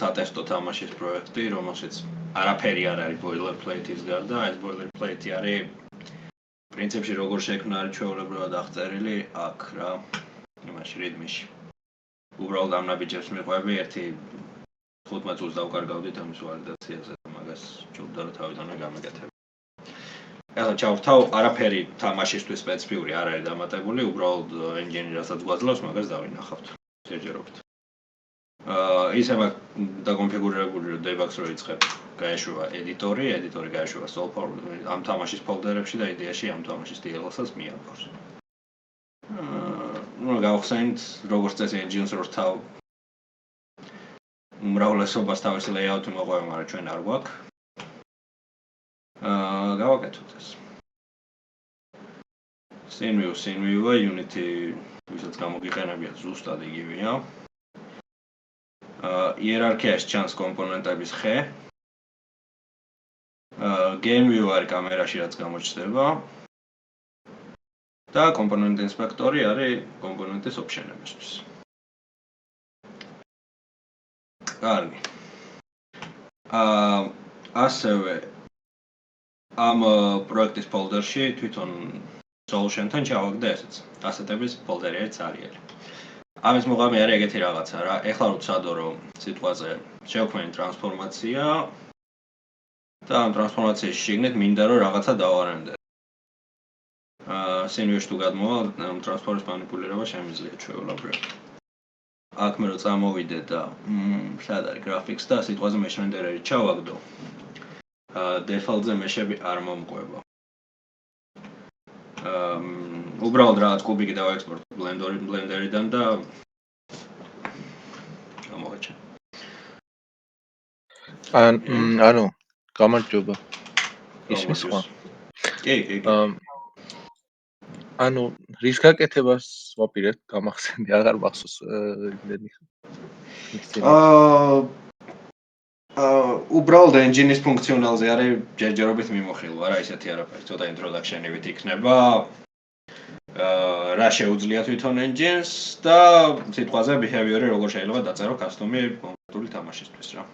სატესტო თამაშის პროექტი, რომელშიც არაფერი არ არის boilerplate-ის გარდა, ეს boilerplate არის პრინციპში როგორ შექმნა არის ჩვეულებრივად აღწერილი აქ რა, იმაში readme-ში. უბრალოდ ამ ნაბიჯებს მიყვები ერთი 15 წუთს დავკარგავდით ამის ვალიდაციაზე და მაგას ჯობდა რომ თავიდანვე გამეკეთებ. ახლა ჩავრთავ, არაფერი თამაშისთვის სპეციფიური არ არის დამატებული, უბრალოდ engine-ი რასაც გვაძლევს, მაგას დავინახავთ. შეჯერობით. ისე მაგ დაკონფიგურებული რომ debug-ს რო იწყებ, გაეშვება ედიტორი გაეშვება solve ამ თამაშის ფოლდერებში და იდეაში ამ თამაშის DLL-საც მიაბავს. ნუ გავხსენთ, როგორც წესი engine-ს რო რთავ უმრავლესობას თავისი layout-ი მოყვება, მაგრამ ჩვენ არ გვაქვს. გავაკეთოთ ეს. SceneView-ა Unity ვისაც გამოგიყენებიათ ზუსტად იგივეა. იერარქიაში ჩანს კომპონენტების ხე. Game View არის კამერაში რაც გამოჩნდება. და კომპონენტ ინსპექტორი არის კომპონენტის ოპშენებისთვის. კარგი. ასევე ამ პროექტის ფოლდერში თვითონ solution-თან ჩავაგდე ესეც. ასეთების ფოლდერი არის არიელი. ამის მოღამე არის ეგეთი რაღაცა რა. ეხლა რო ვცადო რომ სიტყვაზე შევქმნი ტრანსფორმაცია და ამ ტრანსფორმაციის შიგნით მინდა რომ რაღაცა დავარენდე. SceneView-ში თუ გადმოვა, ამ ტრანსფორმის მანიპულირება შემიძლია ჩვეულებრივად. აქ მე რო წამოვიდე და სად არის graphics და სიტყვაზე mesh renderer-ი ჩავაგდო. Default-ზე mesh-ები არ მომყვება. უბრალოდ რაღაც კუბიკი დავაექსპორტ Blender-დან და გამოვაჩენ. ანუ გამარჯობა. ისმის სხვა. კი. ანუ რის გაკეთებას ვაპირებთ გამახსენდი, აღარ მახსოვს იმდენი. უბრალოდ engine-ის ფუნქციონალზე არის ჯერჯერობით მიმოხილვა რა, ისეთი არაფერი, ცოტა introduction-ივით იქნება. რა შეუძლია თვითონ engine-ს და სიტყვაზე behavior-ი როგორ შეიძლება დაწერო custom-ი კონკრეტული თამაშისთვის რა.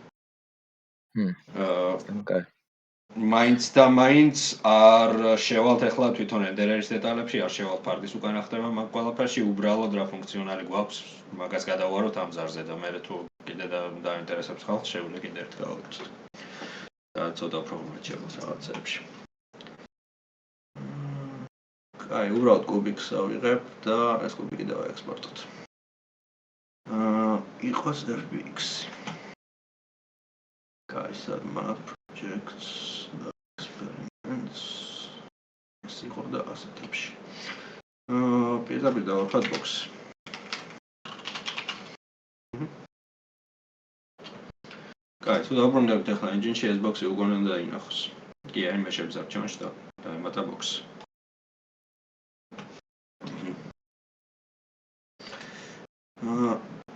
მაინც არ შევალთ ახლა თვითონ renderer-ის დეტალებში, არ შევალთ ფარდის უკანა ხდება მაგ ყველაფერში, უბრალოდ რა ფუნქციონალი გვაქვს, მაგას გადავარო თამზარზე და მე თუ კიდე დაინტერესებს ხალხს, შეგვიძლია კიდე ერთ გავაკეთოთ. და ცოტა უფრო მომეჩებოს რაღაცებში. აი, უბრალოდ კუბიკს ავიღებ და ეს კუბიკი დავაექსპორტოთ. იყოს FBX. Guys, map projects, experiments. ეს იყო და ასეთებში. პირდაპირ დავახად box-ი. Guys, თუ დავბრუნდებით ახლა engine-ში ეს box-ი უკვე უნდა დაინახოს. კი, აი მეშების არჩევანში დაემატა box-ი.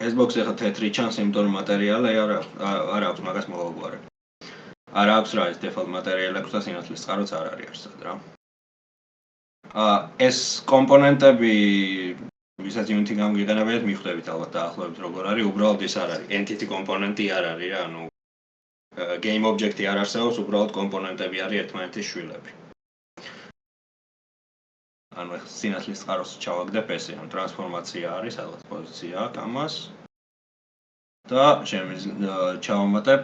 ეს box-ი ახლა თეთრი ჩანს, იმიტომ რომ მატერიალი არ აქვს მაგას მოვაგვარე. არ აქვს რა ეს default მატერიალი აქვს და სინათლის წყაროც არ არის არსად რა. ეს კომპონენტები ვისაც Unity გამოგიყენებიათ, მიხვდებით ალბათ დაახლოებით როგორ არის, უბრალოდ ის არ არის. Entity კომპონენტი არ არის რა, ანუ game object-ი არ არსებობს, უბრალოდ კომპონენტები არის ერთმანეთის შვილები. ანუ ახლა სინათლის წყაროს ჩავაგდებ ესე, ანუ ტრანსფორმაცია არის, სადღაც პოზიცია აქვს ამას. და ჩავამატებ,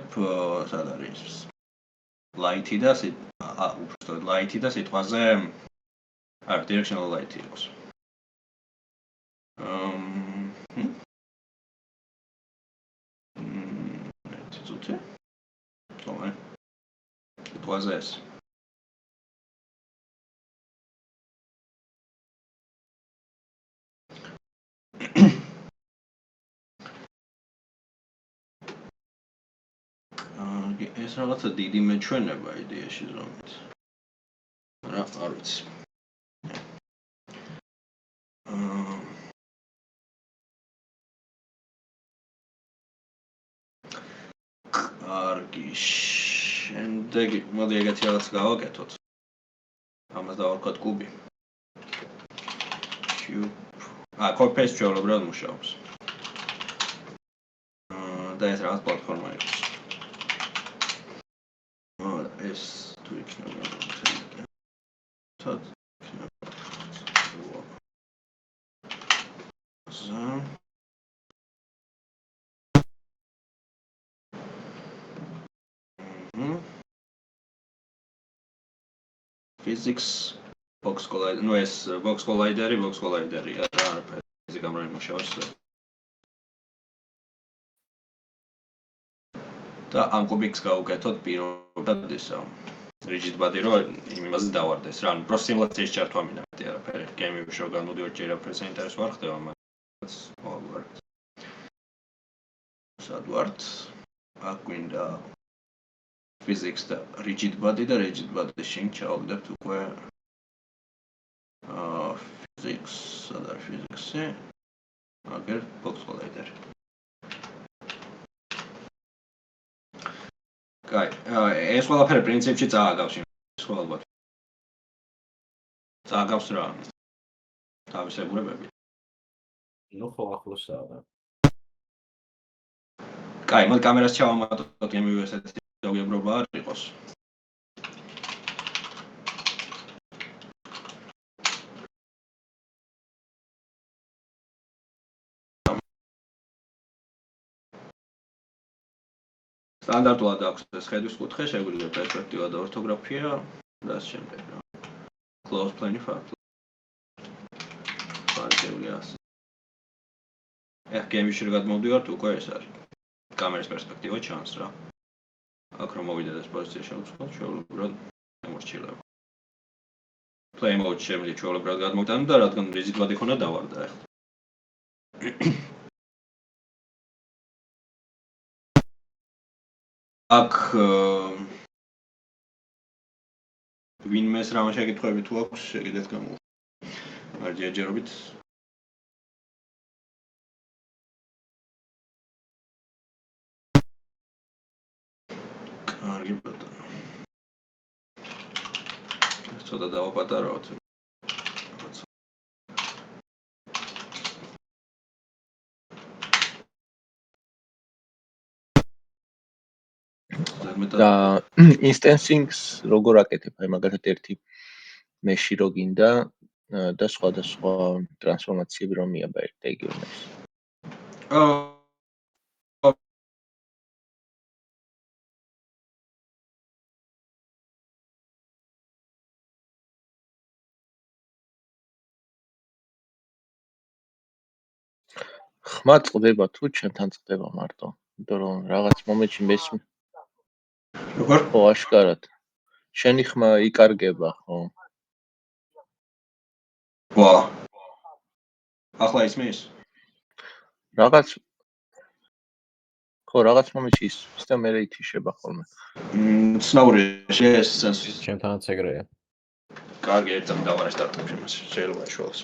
სად არის light-ი და უბრალოდ light-ი და სიტყვაზე არ directional light-ი იყოს. ცოტა. თორე. სიტყვაზე ეს. ეს რაღაცა დიდი მეჩვენება იდეაში ზომით. რა, არ ვიცი. კარგი. შემდეგი, მოდი ეგეთი რაღაც გავაკეთოთ. ამას დავარქვათ კუბი. Copy-paste ჩვეულებრივად მუშაობს. და ეს რაღაც პლატფორმა იყოს. ეს თუ იქნება physics box collider, ну ეს box collider-ია რა, ფიზიკამ რა იმუშავებს. და ამ კუბიკს გავუკეთოთ პირობად ისა rigid body რო იმაზე დავარდეს რა, ანუ პრო სიმულაციის ჩართვა მინდა მეტი არაფერი. გეიმები რო გამოდივარ ჯერ აფერს ინტერესს ვარ ხდება, მაგრამ მოგвар. სად ვართ? აქ გვინდა physics და rigid body შენ ჩავაგდებთ უკვე physics, სადა physics-ი. აგერ box collider. კაი, ეს ყველაფერი პრინციპში წააგავს იმას ხო ალბათ. წააგავს რა. თავისებურებები. ნუ ხო ახლოსაა. კაი, მოდი კამერას ჩავამატოთ, გემივე ესეთი დაუბრობა არ იყოს. სტანდარტულად აქვს ეს ხედვის კუთხე, შეგვიძლია პერსპექტივა და ორთოგრაფია და ამ შემდეგ რა. Close plane far. ფარგლია. გემში რო გადმოვდივართ, უკვე ეს არის. კამერის პერსპექტივა ჩანს რა. აქ რომ მოვიდეთ ეს პოზიცია შევცვალოთ, ჩვეულებრივად ამორჩილება. Play mode შემიძლია ჩვეულებრივად გადმოვიტანოთ და რადგან rigid body ხონა დავარდა ახლა. აქ ვინმეს რამ შეკითხვები თუ აქვს, შეგიძლიათ გამო. მარჯი აჯერობით. კარგი ბატონო. ცოტა დავაპატარავთ. და instancing-ს როგორ აკეთებ? აი მაგალითად ერთი mesh-ი რო გინდა და სხვადასხვა ტრანსფორმაციები რომ მიაბა ერთ რეგიონებს. ხმა წყდება თუ ჩემთან წყდება მარტო? იმიტომ რომ რაღაც მომენტში მესმე. როგორ? ხო, აშკარად. შენი ხმა იკარგება, ხო? ვა. ახლა ისმის? რაღაც ხო, რაღაც მომენტში ის და მე ითიშება ხოლმე. ცნაური ეს სენსორი. ჩემთანაც ეგრეა. კარგი, ერთად დავარესტარტებ იმას, შეიძლება შულს.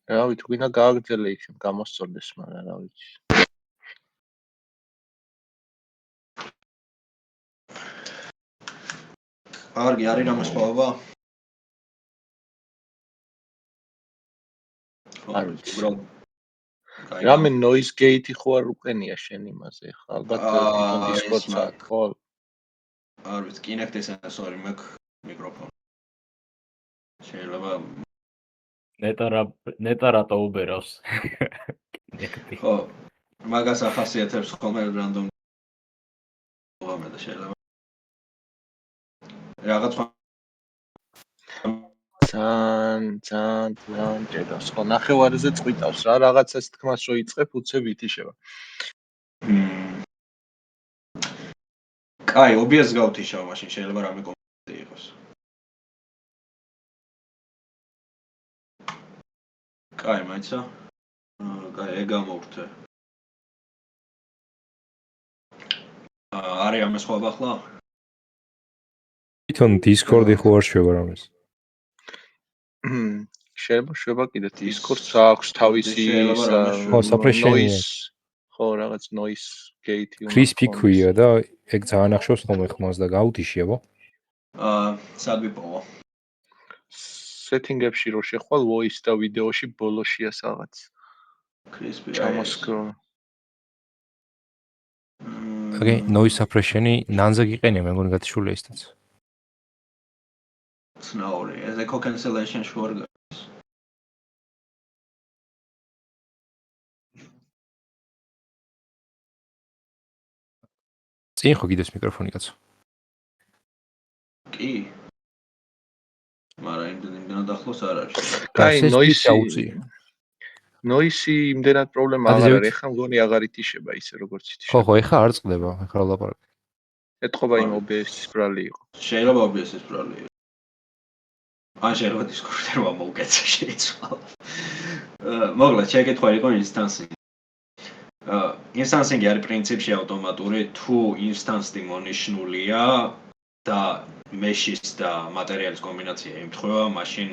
რა ვიცი, გვინდა გააგრძელე იქ გამოსწორდეს, მაგრამ რა ვიცი. კარგი, არის რამე სხვაობა? არ ვიცი. რამე noise gate-ი ხო არ უყენია შენ იმაზე, ხა ალბათ თვითონ Discord-ს ხო? არ ვიცი, Kinect-ის სენსორი მაქვს მიკროფონი. შეიძლება ნეტა რატო უბერავს? ხო, მაგას ახასიათებს ხოლმე random მომენტი და შეიძლება რაღაც ძალიან ჭედავს ხო ნახევარზე წვიტავს რა რაღაცას თქმას რო იწყებ უცებ ითიშება. კაი, OBS-ს გავთიშავ მაშინ შეიძლება რამე კომენტი იყოს. კაი, მაიცა? კაი, ეგამოვრთე. არის ამას სხვა ახლა? თვითონ Discord-ი ხო არ შევა რამეს. შეიძლება კიდე Discord-ს აქვს თავისი ხო, suppression-ია. ხო, რაღაც noise gate-ი უნდა. Crispy ქვია და ეგ ძალიან ახშობს ხოლმე ხმას და გაუთიშია, ხო? სად ვიპოვო? სეტინგებში რო შეხვალ voice და ვიდეოში ბოლოშია რაღაც. Crispy ჩამოსკროლ. Okay, noise suppression-ი ნანზე გიყენია, მე მგონი გათიშულია ისიც. ცნაური, ეს echo cancellation შუარ გაქვს. წინ ხო კიდეს მიკროფონი კაცო. კი. მაგრამ იმდენად ახლოს არ არის. კაი, SSD-ს noise დაუწია. noise იმდენად პრობლემა ადრე აღარ ზევით? არის, ეხლა მგონი აღარ ითიშება ისე როგორც ხო, ითიშება. ხო, ეხლა არ წყდება, ეხლა ვლაპარაკ. ეთყობა იმ OBS-ის ბრალი იყო. შეიძლება OBS-ის ბრალი იყოს. ან შეიძლება Discord-მა მოუკეცე შეიცვალა. მოგლა შეკითხვა იყო instancing. Instancing არის პრინციპში ავტომატური, თუ instance-ი მონიშნულია და mesh-ის და მატერიალის კომბინაცია იმთხვევა, მაშინ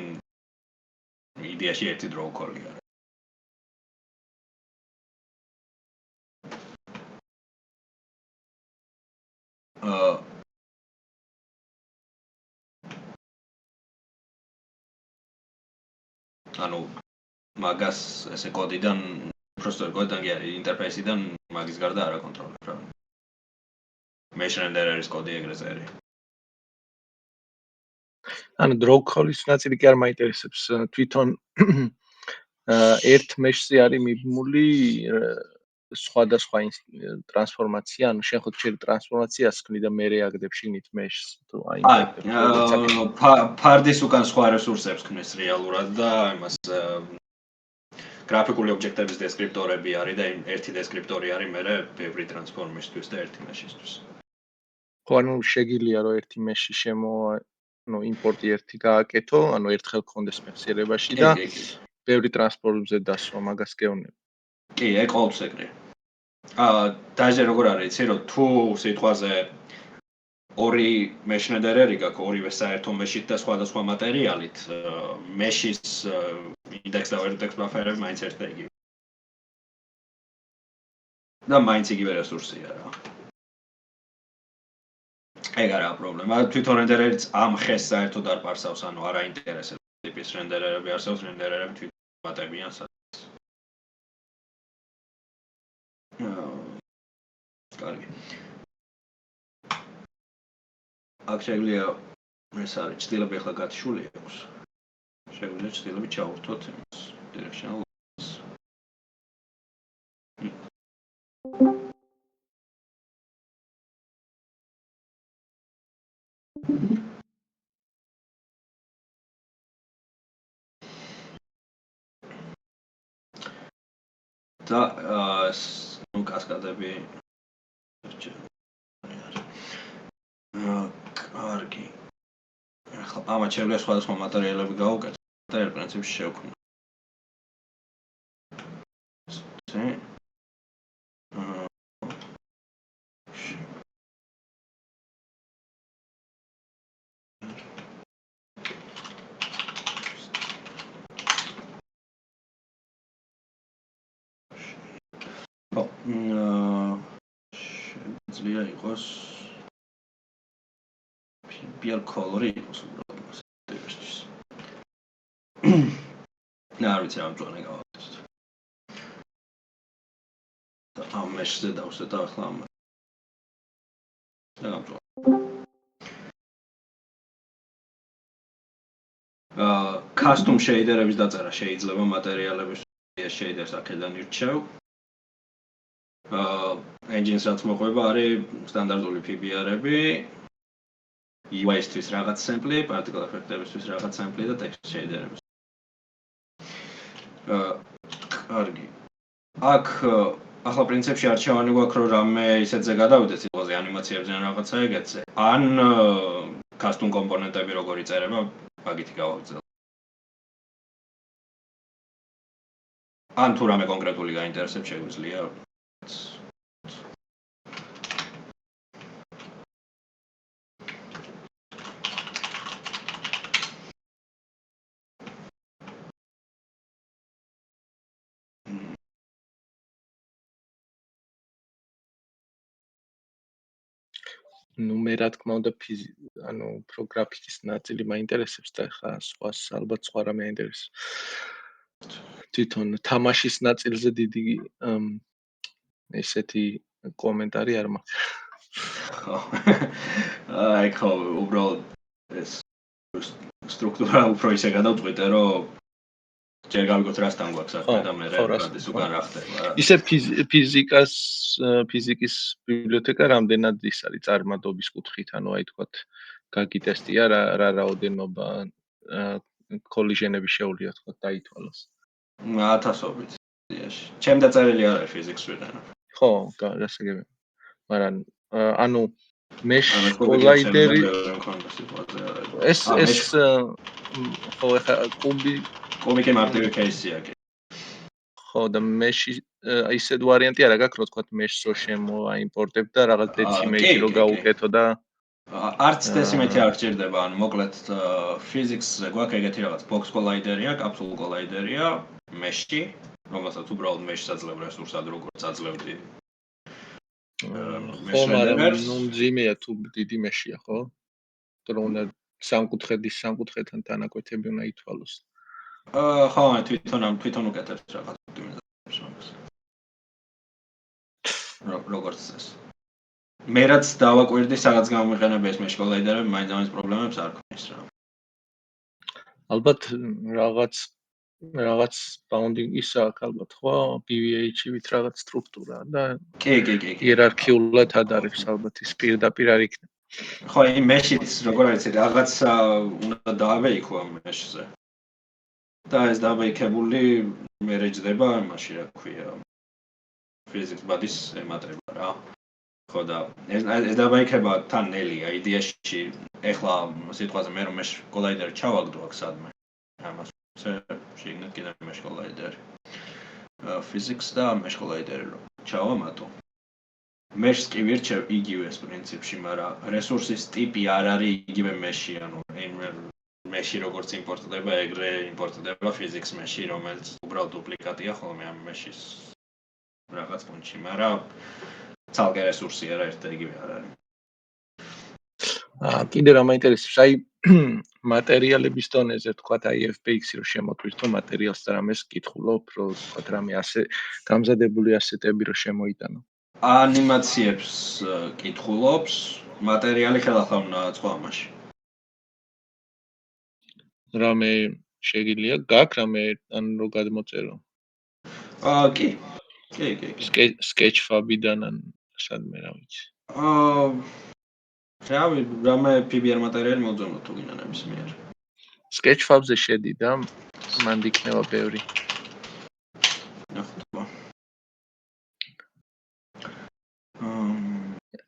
იდეაში ერთი დრო უქოლი არის. ანუ მაგას ესე კოდიდან просто კოდიდან კი არის ინტერფეისიდან მაგის გარდა არ აკონტროლებ რა. mesh renderer-ის კოდი ეგრე წერია. ანუ draw call-ის ნაწილი კი არ მაინტერესებს. თვითონ ერთ mesh-ზე არის მიბმული სხვადასხვა ტრანსფორმაცია, ანუ შენ ხო შეიძლება ტრანსფორმაციას ხნი და მე რეაგდებ შიგნით mesh-ს თუ ფარდის უკან სხვა რესურსებს ქნის რეალურად და იმას გრაფიკული ობიექტების დესკრიპტორები არის და ერთი დესკრიპტორი არის მე ბევრი ტრანსფორმისთვის და ერთი mesh-ისთვის. ხო, ანუ შეგიძლია რომ ერთი mesh-ი ანუ იმპორტი ერთი გააკეთო, ანუ ერთხელ გქონდეს მეხსიერებაში და ბევრი ტრანსფორმებზე დასვა, მაგას გეუბნები. კი, ეგ ყოველთვის ეგრეა. დაჟე როგორ არის, იცი რომ თუ სიტყვაზე ორი mesh renderer-ი გაქვს, ორივე საერთო mesh-ით და სხვადასხვა მატერიალით, mesh-ის index და vertex buffer-ები მაინც ერთ და იგივე. და მაინც იგივე რესურსია რა. ეგ არა პრობლემა. თვითონ renderer-იც ამ ხეს საერთოდ არ პარსავს, ანუ არ აინტერესებს ტიპის renderer-ები არსებობს, renderer-ები თვითონ მატებიან სადაც. კარგი. აქ შეგვიძლია ეს არის ჭრილები ახლა გათიშული აქვს. შეგვიძლია ჭრილები ჩავურთოთ იმას directional და ნუ კასკადები კარგი. ახლა ამათ შეგვიძლია სხვადასხვა მატერიალები გავუკეთოთ და ერთ პრინციპში შევქმნათ. შეგვიძლია იყოს PL color-ი იყოს უბრალოდ მას დევერსის. არ ვიცი რა მწვანე გავაკეთოთ. და ამ mesh-ზე დავსვეთ ახლა ამ. და გამწვანე. custom shader-ების დაწერა შეიძლება მატერიალების shaders აქედან ირჩევ. engine-ს რაც მოყვება არის სტანდარტული PBR-ები. UI-ისთვის რაღაც sample-ი, particle effect-ებისთვის რაღაც sample-ი და text shader-ების. კარგი. აქ ახლა პრინციპში არჩევანი გვაქვს რომ რამე ისეთზე გადავიდეთ სიტყვაზე ანიმაციებზე ან რაღაცა ეგეთზე. ან custom კომპონენტები როგორ იწერება, მაგითი გავაგრძელოთ. ან თუ რამე კონკრეტული გაინტერესებს შეგვიძლია ნუ მე რა თქმა უნდა ანუ პროგრაფიკის ნაწილი მაინტერესებს და ხა სხვას ალბათ სხვა რამე აინტერესებს. თვითონ თამაშის ნაწილზე დიდი ესეთი კომენტარი არ მაქვს. ხო. აი ხო, უბრალოდ ეს სტრუქტურა უფრო ისე გადავწყვიტე, რომ ჯერ გავიგოთ რასთან გვაქვს საქმე და მე რადის უკან რა ხდება რა. ისე ფიზიკის ბიბლიოთეკა რამდენად ის არის წარმატობის კუთხით, ანუ აი თქვათ გაგიტესტია რა რაოდენობა კოლიჟენები შეუძლია თქვათ დაითვალოს. 1000-ობით. ჩემ დაწერილი არ არის ფიზიკს ვიყენებ. ხო, გასაგებია. მაგრამ ანუ mesh collider-ი ეს ხო ხა კუბი კი მარტივი кейსია კი. ხო და mesh-ი ისეთ ვარიანტი არა გაქვს, რომ თქვათ mesh-ს შემოაიმპორტებ და რაღაც decimate-ი რო გაუკეთო და არც decimate-ი არ გჭირდება, ანუ მოკლედ physics-ზე გვაქვს ეგეთი რაღაც box collider-ია, capsule collider-ია, mesh-ი, რომელსაც უბრალოდ mesh-ს აძლევ რესურსად, როგორც აძლევდი. ხო, მაგრამ ნუ მძიმეა თუ დიდი mesh-ია, ხო? რომ უნდა სამკუთხედთან თანაკვეთები უნდა ითვალოს. ხო, თვითონ უკეთებს რაღაც ოპტიმიზაციას მაგას. როგორც ეს. მე რაც დავაკვირდი, სადაც გამომიყენება ეს mesh collider-ები, მაინც პრობლემებს არ ქონდეს რა. ალბათ რაღაც bounding-ის აქვს ალბათ, ხო? BVH-ით რაღაც სტრუქტურა და კი. იერარქიულად ადარებს ალბათ ის პირდაპირ არ იქნება. ხო, იმ mesh-იც როგორ არის, რაღაც უნდა დააბეიქო ამ mesh-ზე. და ეს დააბეიქებული მე რეჯდება იმაში, რა ქვია, physics bodies ემატება რა. ხო და ეს დააბეიქება თან ნელია იდეაში. ეხლა სიტყვაზე მე რომ mesh collider ჩავაგდო აქ სადმე. ამას შეიძლება კიდე mesh collider. physics და mesh collider ჩავამატო. mesh-ს კი ვირჩევ იგივეს პრინციპში, მაგრამ რესურსის ტიპი არ არის იგივე mesh-ი, ანუ mesh-ი როგორც იმპორტდება, ეგრე იმპორტდება physics mesh-ი, რომელიც უბრალოდ დუპლიკატია ხოლმე ამ mesh-ის რაღაც პუნქტში, მაგრამ ცალკე რესურსი არა ერთ და იგივე არ არის. კიდე რა მაინტერესებს, აი მატერიალების დონეზე თქვათ აი FPX-ი რო შემოტვირთო მატერიალს და რამეს კითხულობ, რომ თქვათ რამე ასე გამზადებული ასეტები რო შემოიტანო. ანიმაციებს კითხულობს, მატერიალი ხელახლა უნდა აწყო ამაში. რამე შეგიძლია გაქვს რამე ან რო გადმოწერო? კი. Sketchfab-იდან ან სადმე რა ვიცი. რავი, რამე PBR მატერიალი მოძებნო თუ გინდა ნებისმიერ. Sketchfab-ზე შედი და მანდ იქნება ბევრი. ნახოთ.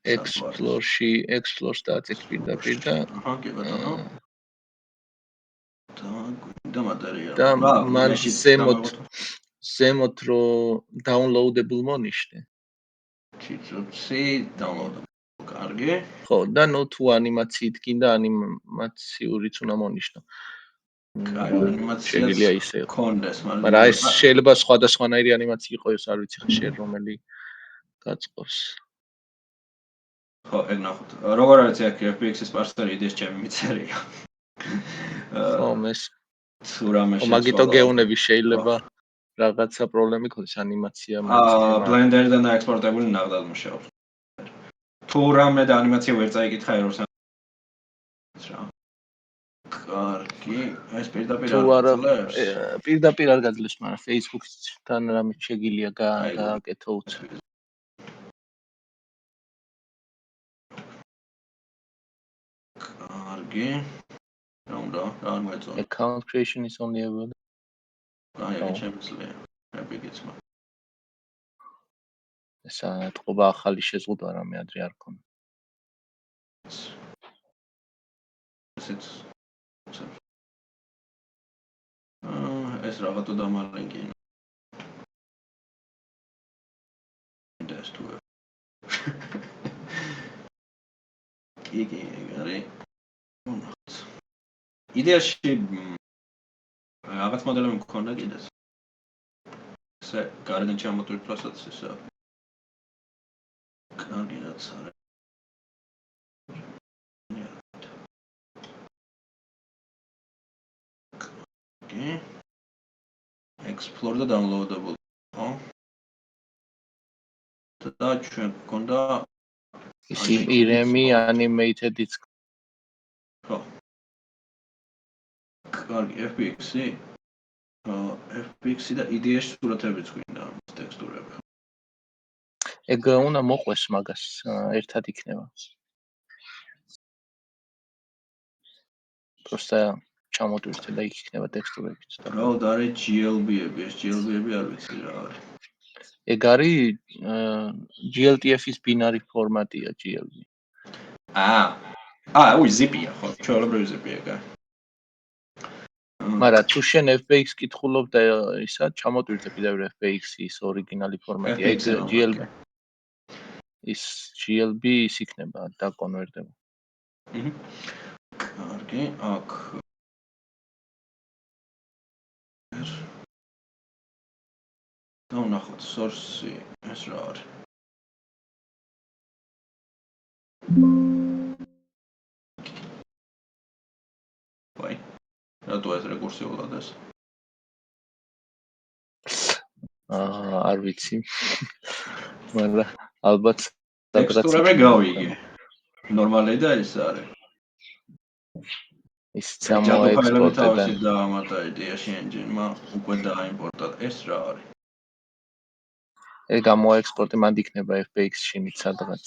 Explore-ს დააწერ პირდაპირ და აჰა, კი ბატონო. და მატერიალი. და მან ზემოთ რო downloadable მონიშნე. ჩიცუცი downloadable. კარგი. ხო, და ნუ თუ ანიმაციით გინდა ანიმაციურიც უნდა მონიშნო. ანიმაცია ისე კონდეს, მაგრამ ეს შეიძლება სხვადასხვანაირი ანიმაცია იყოს, არ ვიცი ხა შენ რომელი გაწყობს. ხო, ეგ ნახოთ. როგორ არის აქ FPX-ის პარსერი იდეის ჩემი მიწერია. ხო, მეს თუ რამე შეცვალა. მაგიტო გეუნები შეიძლება რაღაცა პრობლემი ქონდეს ანიმაცია მოწმება. Blender-დან დაექსპორტებული ნახდად მუშაობს. თუ რამე და ანიმაცია ვერ წაიკითხა ერორს რა. კარგი, ეს პირდაპირ აძლევს. პირდაპირ არ გაძლევს, მაგრამ Facebook-თან რამე შეგიძლია გააკეთო უცებ. კარგი. რა უნდა? რა მოეწონა? Account creation is only available. აი, შემიძლია. Epic-იც მაგ. ესა თყობა ახალი შეზღუდვა რამე ადრე არ ქონა. ესეც ეს რაღაცა დამალინკინა. ეს თუ კი, გარი. იდეაში რაღაც მოდელები მქონდა კიდეც. ესე გარედან ჩამოტვირთვასაც ესა. კარგი რაც არის. კი. Explore და downloadable, ხო? და ჩვენ გქონდა ის IREMI animated-იც ხო. კარგი, FBX-ი. FBX-ი და IDE-ში სურათებიც გვინდა ამის ტექსტურები. ეგ უნდა მოყვეს მაგას ერთად იქნება. Просто ჩამოტვირთე და იქ იქნება ტექსტურებიც. უბრალოდ არის GLB-ები, ეს GLB-ები არ ვიცი რა არის. ეგ არის GLTF-ის binary ფორმატია GLB. უი zip-ია ხო, ჩვეულებრივი zip-ია ეგ. მაგრამ თუ შენ FBX კითხულობ და ისა ჩამოტვირთე კიდევ FBX-ის ორიგინალი ფორმატია, ეგ GLB. ის GLB ის იქნება დაკონვერტება. კარგი, აქ დავნახოთ source-ი, ეს რა არის? ვაი, რატო ეს რეკურსიულად ეს? არ ვიცი. მაგრამ ალბათ ტექსტურები გავიგე. ნორმალი და ეს არის. ის წამოექსპორტდა და დაამატა IDE-ში engine-მა, უკვე დააიმპორტა. ეს რა არის? ეგ გამოექსპორტე მანდ იქნება FBX-ში სადღაც.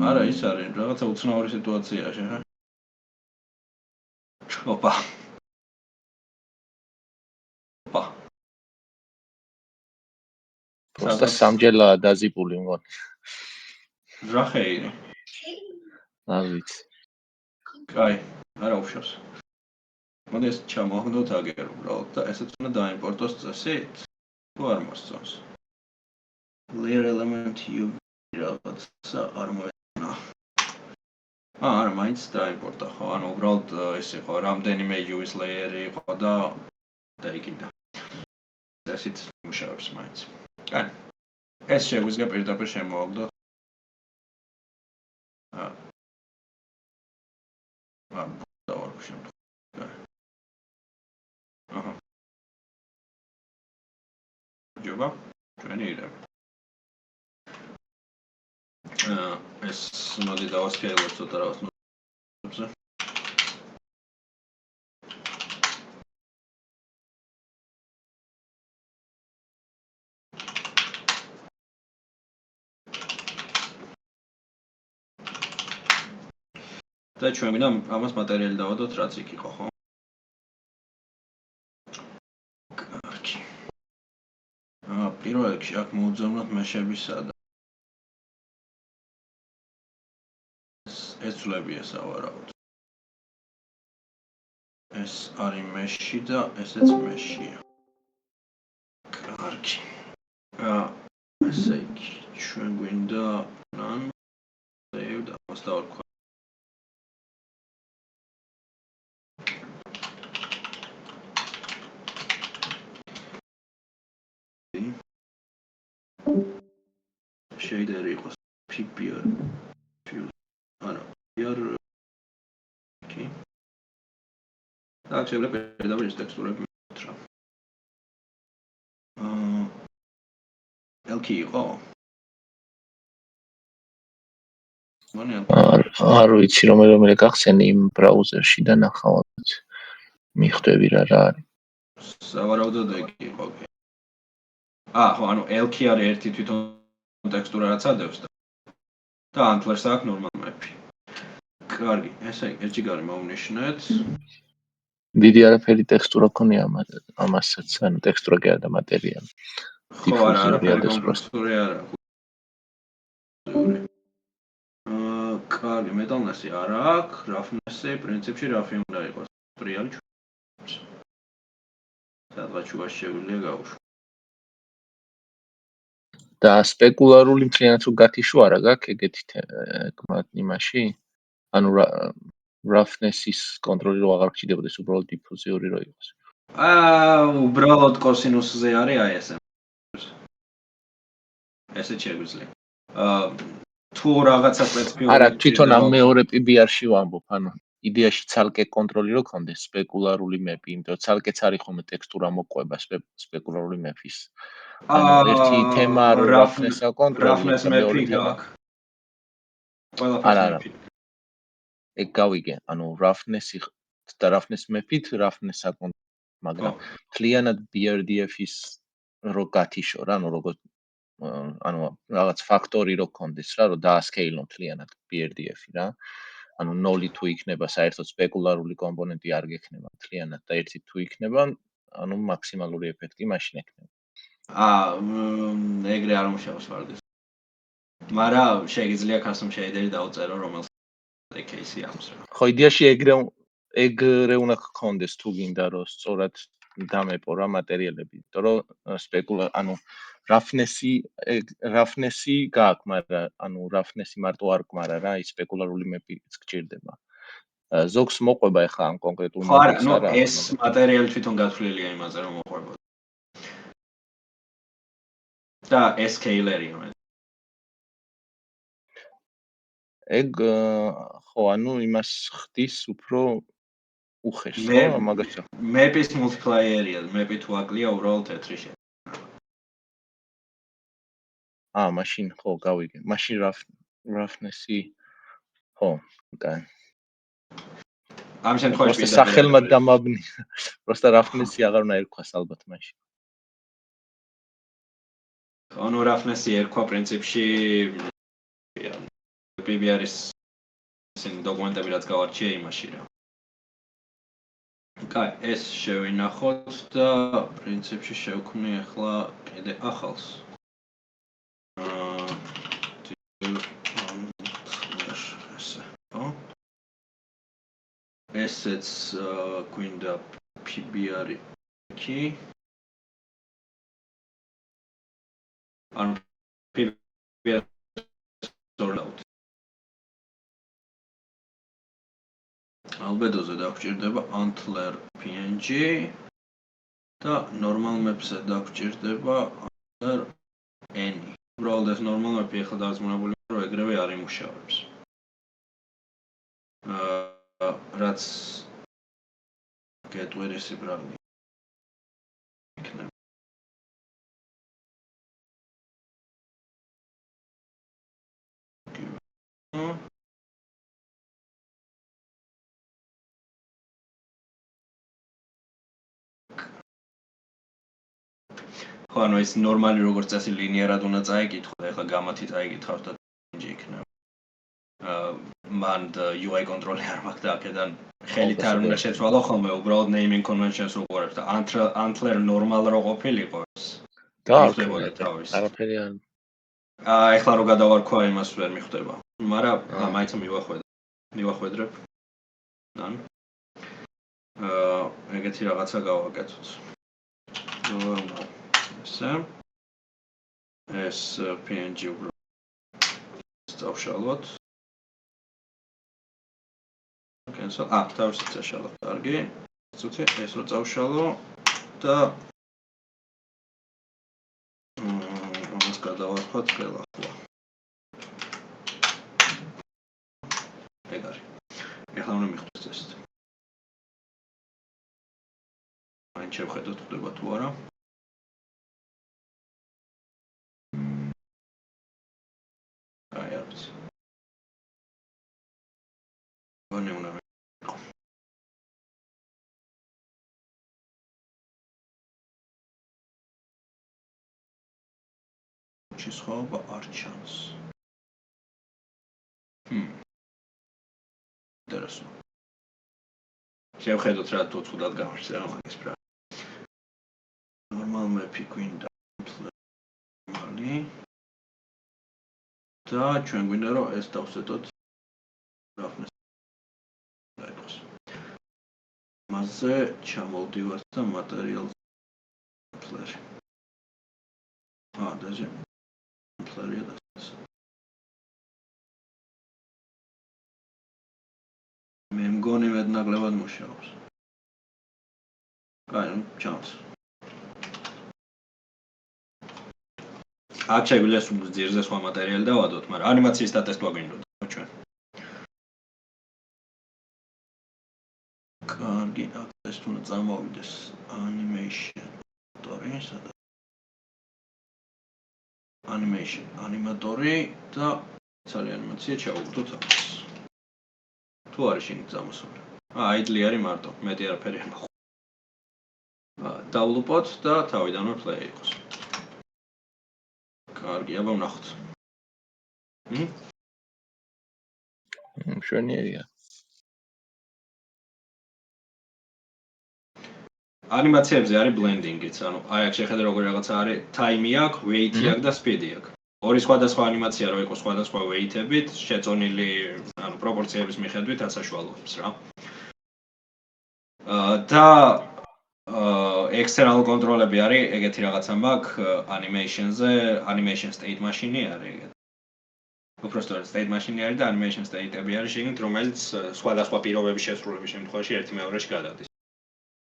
არა, ის არის რაღაცა უცნაური სიტუაცია შეხა. ოპა. просто სამჯერაა დაზიპული მგონი. რა ხეირი? არ ვიცი. კაი, არა უშავს. მოდი ეს ჩამოვხდოთ აგერ უბრალოდ და ესეც უნდა დაიმპორტოს წესით. თუ არ მოსწონს. Layer element UV რაღაცა არ მოეწონა. არა, მაინც დაიმპორტა ხო? ანუ უბრალოდ ეს იყო რამდენიმე UV-ის layer-ი იყო და დაიკიდა. ესეც მუშაობს მაინც. კაი. ეს შეგვიძლია პირდაპირ შემოვაგდოთ. ჯობა, ჩვენი ირემი. ეს მოდი დავასკეილოთ ცოტა რაღაც ნოტებზე. და ჩვენ მინდა ამას მატერიალი დავადოთ, რაც იქ იყო, ხო? კარგი. პირველ რიგში აქ მოვძებნოთ მეშებისა და ეს ცვლებია სავარაუდოდ. ეს არის მეში და ესეც მეშია. კარგი. ესე იგი, ჩვენ გვინდა run save და ამას დავარქვათ. Shader იყოს PPR. არა, PPR. კი. და შეიძლება პირდაპირ ეს ტექსტურები მივიღოთ რა. LK იყო? არ ვიცი რომელი გახსენი იმ ბრაუზერში და ნახავთ. მიხვდები რა არის. სავარაუდოდ ეგ იყო. ხო, ანუ LK არის ერთი თვითონ ტექსტურა რაც ადევს და Antlers აქვს normal map-ი. კარგი, ესე იგი, ერთი გარი მოვნიშნეთ. დიდი არაფერი ტექსტურა ქონია ამასაც, ანუ ტექსტურა კი არა და მატერიალი. ხო, არა, არაფერი კომპრესორი არა. კარგი, მეტალნესი არა აქვს, roughness-ი პრინციპში rough უნდა იყოს. პრიალი ჩვენს. სადღაც შუაში შეგვიძლია გავუშვათ. და სპეკულარული მთლიანად თუ გათიშვა არა გაქვს ეგეთი იმაში? ანუ roughness-ის კონტროლი რო აღარ გჭირდებოდეს, უბრალოდ დიფუზიური რო იყოს. უბრალოდ კოსინუსზე არის აი ესე. ესე შეგვიძლია. თუ რაღაცა სპეციფიკური არა, თვითონ ამ მეორე PBR-ში ვამბობ, ანუ იდეაში ცალკე კონტროლი რო კონდეს სპეკულარული მეპი, იმიტომ რომ ცალკეც არის ხოლმე ტექსტურა მოყვება სპეკულარული მეფის. ანუ ერთი თემა რო რაფნესა კონტროლი რაფნეს და მეორე მეფი თემა გაქვს. ყველაფერს არა, მეფი. ეგ გავიგე, ანუ რაფნესი და რაფნეს მეფით რაფნესა კონტროლი, მაგრამ მთლიანად BRDF-ის რო გათიშო რა, ანუ როგორც ანუ რაღაც ფაქტორი რო კონდეს რა, რომ დაასკეილო მთლიანად BRDF-ი რა. ანუ 0 თუ იქნება საერთოდ სპეკულარული კომპონენტი არ გექნება მთლიანად და 1 თუ იქნება, ანუ მაქსიმალური ეფექტი მაშინ ექნება. ეგრე არ მომშევს ვარდის. მაგრამ შეიძლება custom shader-ი დაუწერო, რომელსაც case-ი აქვს რა. ხო, იდეაში ეგრე უნდა გქონდეს თუ გინდა რომ სწორად დამეპო რა მატერიალები, იმიტომ რომ ანუ რაფნესი გააქვს, მაგრამ ანუ რაფნესი მარტო არ გვარა რა, ის სპეკულარული მეფიც გჭირდება. ზოგს მოყვება ახლა ამ კონკრეტულ მოდელს არა. ეს მატერიალი თვითონ გათვლილია იმაზე რომ მოყვება. და SKLR-ია მე. ეგ ხო, ანუ იმას ხდის უფრო უხეშს, ხო, მაგასაც. მეპის multiplayer-ია, მეპი თუ აკლია უბრალოდ თეთრი შე. მაშინ ხო, გავიგე. მაშინ რაფნესი ხო, კაი. ამ შემთხვევაში სახელმა დამაბნი. просто რაფნესი აღარ უნდა ერქვას ალბათ მაშინ. ანუ რაფნესი ერქვა პრინციპში PBR-ის ისინი დოკუმენტები რაც გავარჩიე იმაში რა. კაი, ეს შევინახოთ და პრინციპში შევქმნი ახლა კიდე ახალს. ესეც გვინდა PBR-ი. ან PBR sortout. ალბედოზე დაგვჭირდება antler png და normal map-ზე დაგვჭირდება antler any. უბრალოდ ეს normal map-ი ახლა დაზმუნებული რომ ეგრევე არ იმუშავებს. რაც gateway-ის ბრალი იქნება. ხო, ანუ ეს ნორმალი როგორც წესი ლინიარად უნდა წაიკითხო და ახლა გამათი წაიკითხავთ და იქნება. მან UI კონტროლი არ მაქვს და აქედან ხელით არ უნდა შეცვალო ხოლმე, უბრალოდ naming conventions უყურებს და antler normal რო ყოფილიყო ეს. და არაფერი არ. ეხლა რო გადავარქვა იმას ვერ მიხვდება. მაგრამ მაინც მივახვედრებ. ან ეგეთი რაღაცა გავაკეთოთ. ეს PNG უბრალოდ დავშალოთ. cancel. თავისით წაშალოთ, კარგი. ცოტა ეს რო წავშალო და ამას გადავარქვათ ხელახლა. ეგ არის. ეხლა უნდა მიხვდეს ეს. მაინც შევხედოთ ხდება თუ არა. აი არის. ვანე უნდა შესხობა არ ჩანს. ინტერესო. შევხედოთ რა თუ ცუდად გამარჯვება მაგის პრა. normal map-ი გვინდა normally. და ჩვენ გვინდა რომ ეს დავსეტოთ roughness. დაიწყოს. მასზე ჩამოვდივართ და materials flare. დაჟე. flare-ია და მე მგონი მეტნაკლებად მუშაობს. კაი, ჩანს. აქ შეგვიძლია სულ ძირზე სხვა მატერიალი დავადოთ, მაგრამ ანიმაციის დატესტვა გვინდოდა ჩვენ. კარგი, ეს თუნდაც წამოვიდეს animation motor-ი, სადაც animation ანიმატორი და ცალი ანიმაცია ჩავუგდოთ ამას. თუ არის შენ წამოსული. idle არის მარტო, მეტი არაფერი არ მაქვს. დავლუპოთ და თავიდანვე play იყოს. კარგი, აბა ვნახოთ. მშვენიერია. ანიმაციებზე არის blending-იც, ანუ აი აქ შეხედე როგორ რაღაცა არის, time-ი აქვს, weight-ი აქვს და speed-ი აქვს. ორი სხვადასხვა ანიმაცია რო იყოს სხვადასხვა weight-ებით, შეწონილი, ანუ პროპორციების მიხედვით ასაშუალოებს რა. და external control-ები არის, ეგეთი რაღაცა მაქვს animation-ზე, animation state machine-ი არის ეგეთი. უბრალოდ state machine-ი არის და animation state-ები არის შეგნით, რომელიც სხვადასხვა პირობების შესრულების შემთხვევაში ერთი მეორეში გადადის.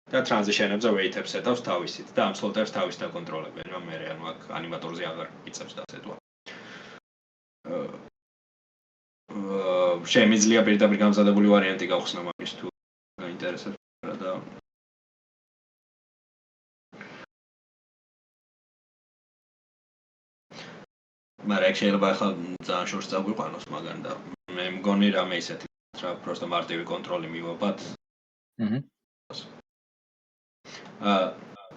და transition-ებზე weight-ებს ეტავს თავისით და ამ slot-ებს თავის დაკონტროლებენ, რომ მე ანუ აქ ანიმატორზე აღარ იწევს და ასე თუ. შემიძლია პირდაპირ გამზადებული ვარიანტი გავხსნა მაგის თუ გაინტერესებს რა და მაგრამ შეიძლება ახლა ძალიან შორს წაგვიყვანოს მაგან და მე მგონი რამე ისეთი რა просто მარტივი კონტროლი მივაბად.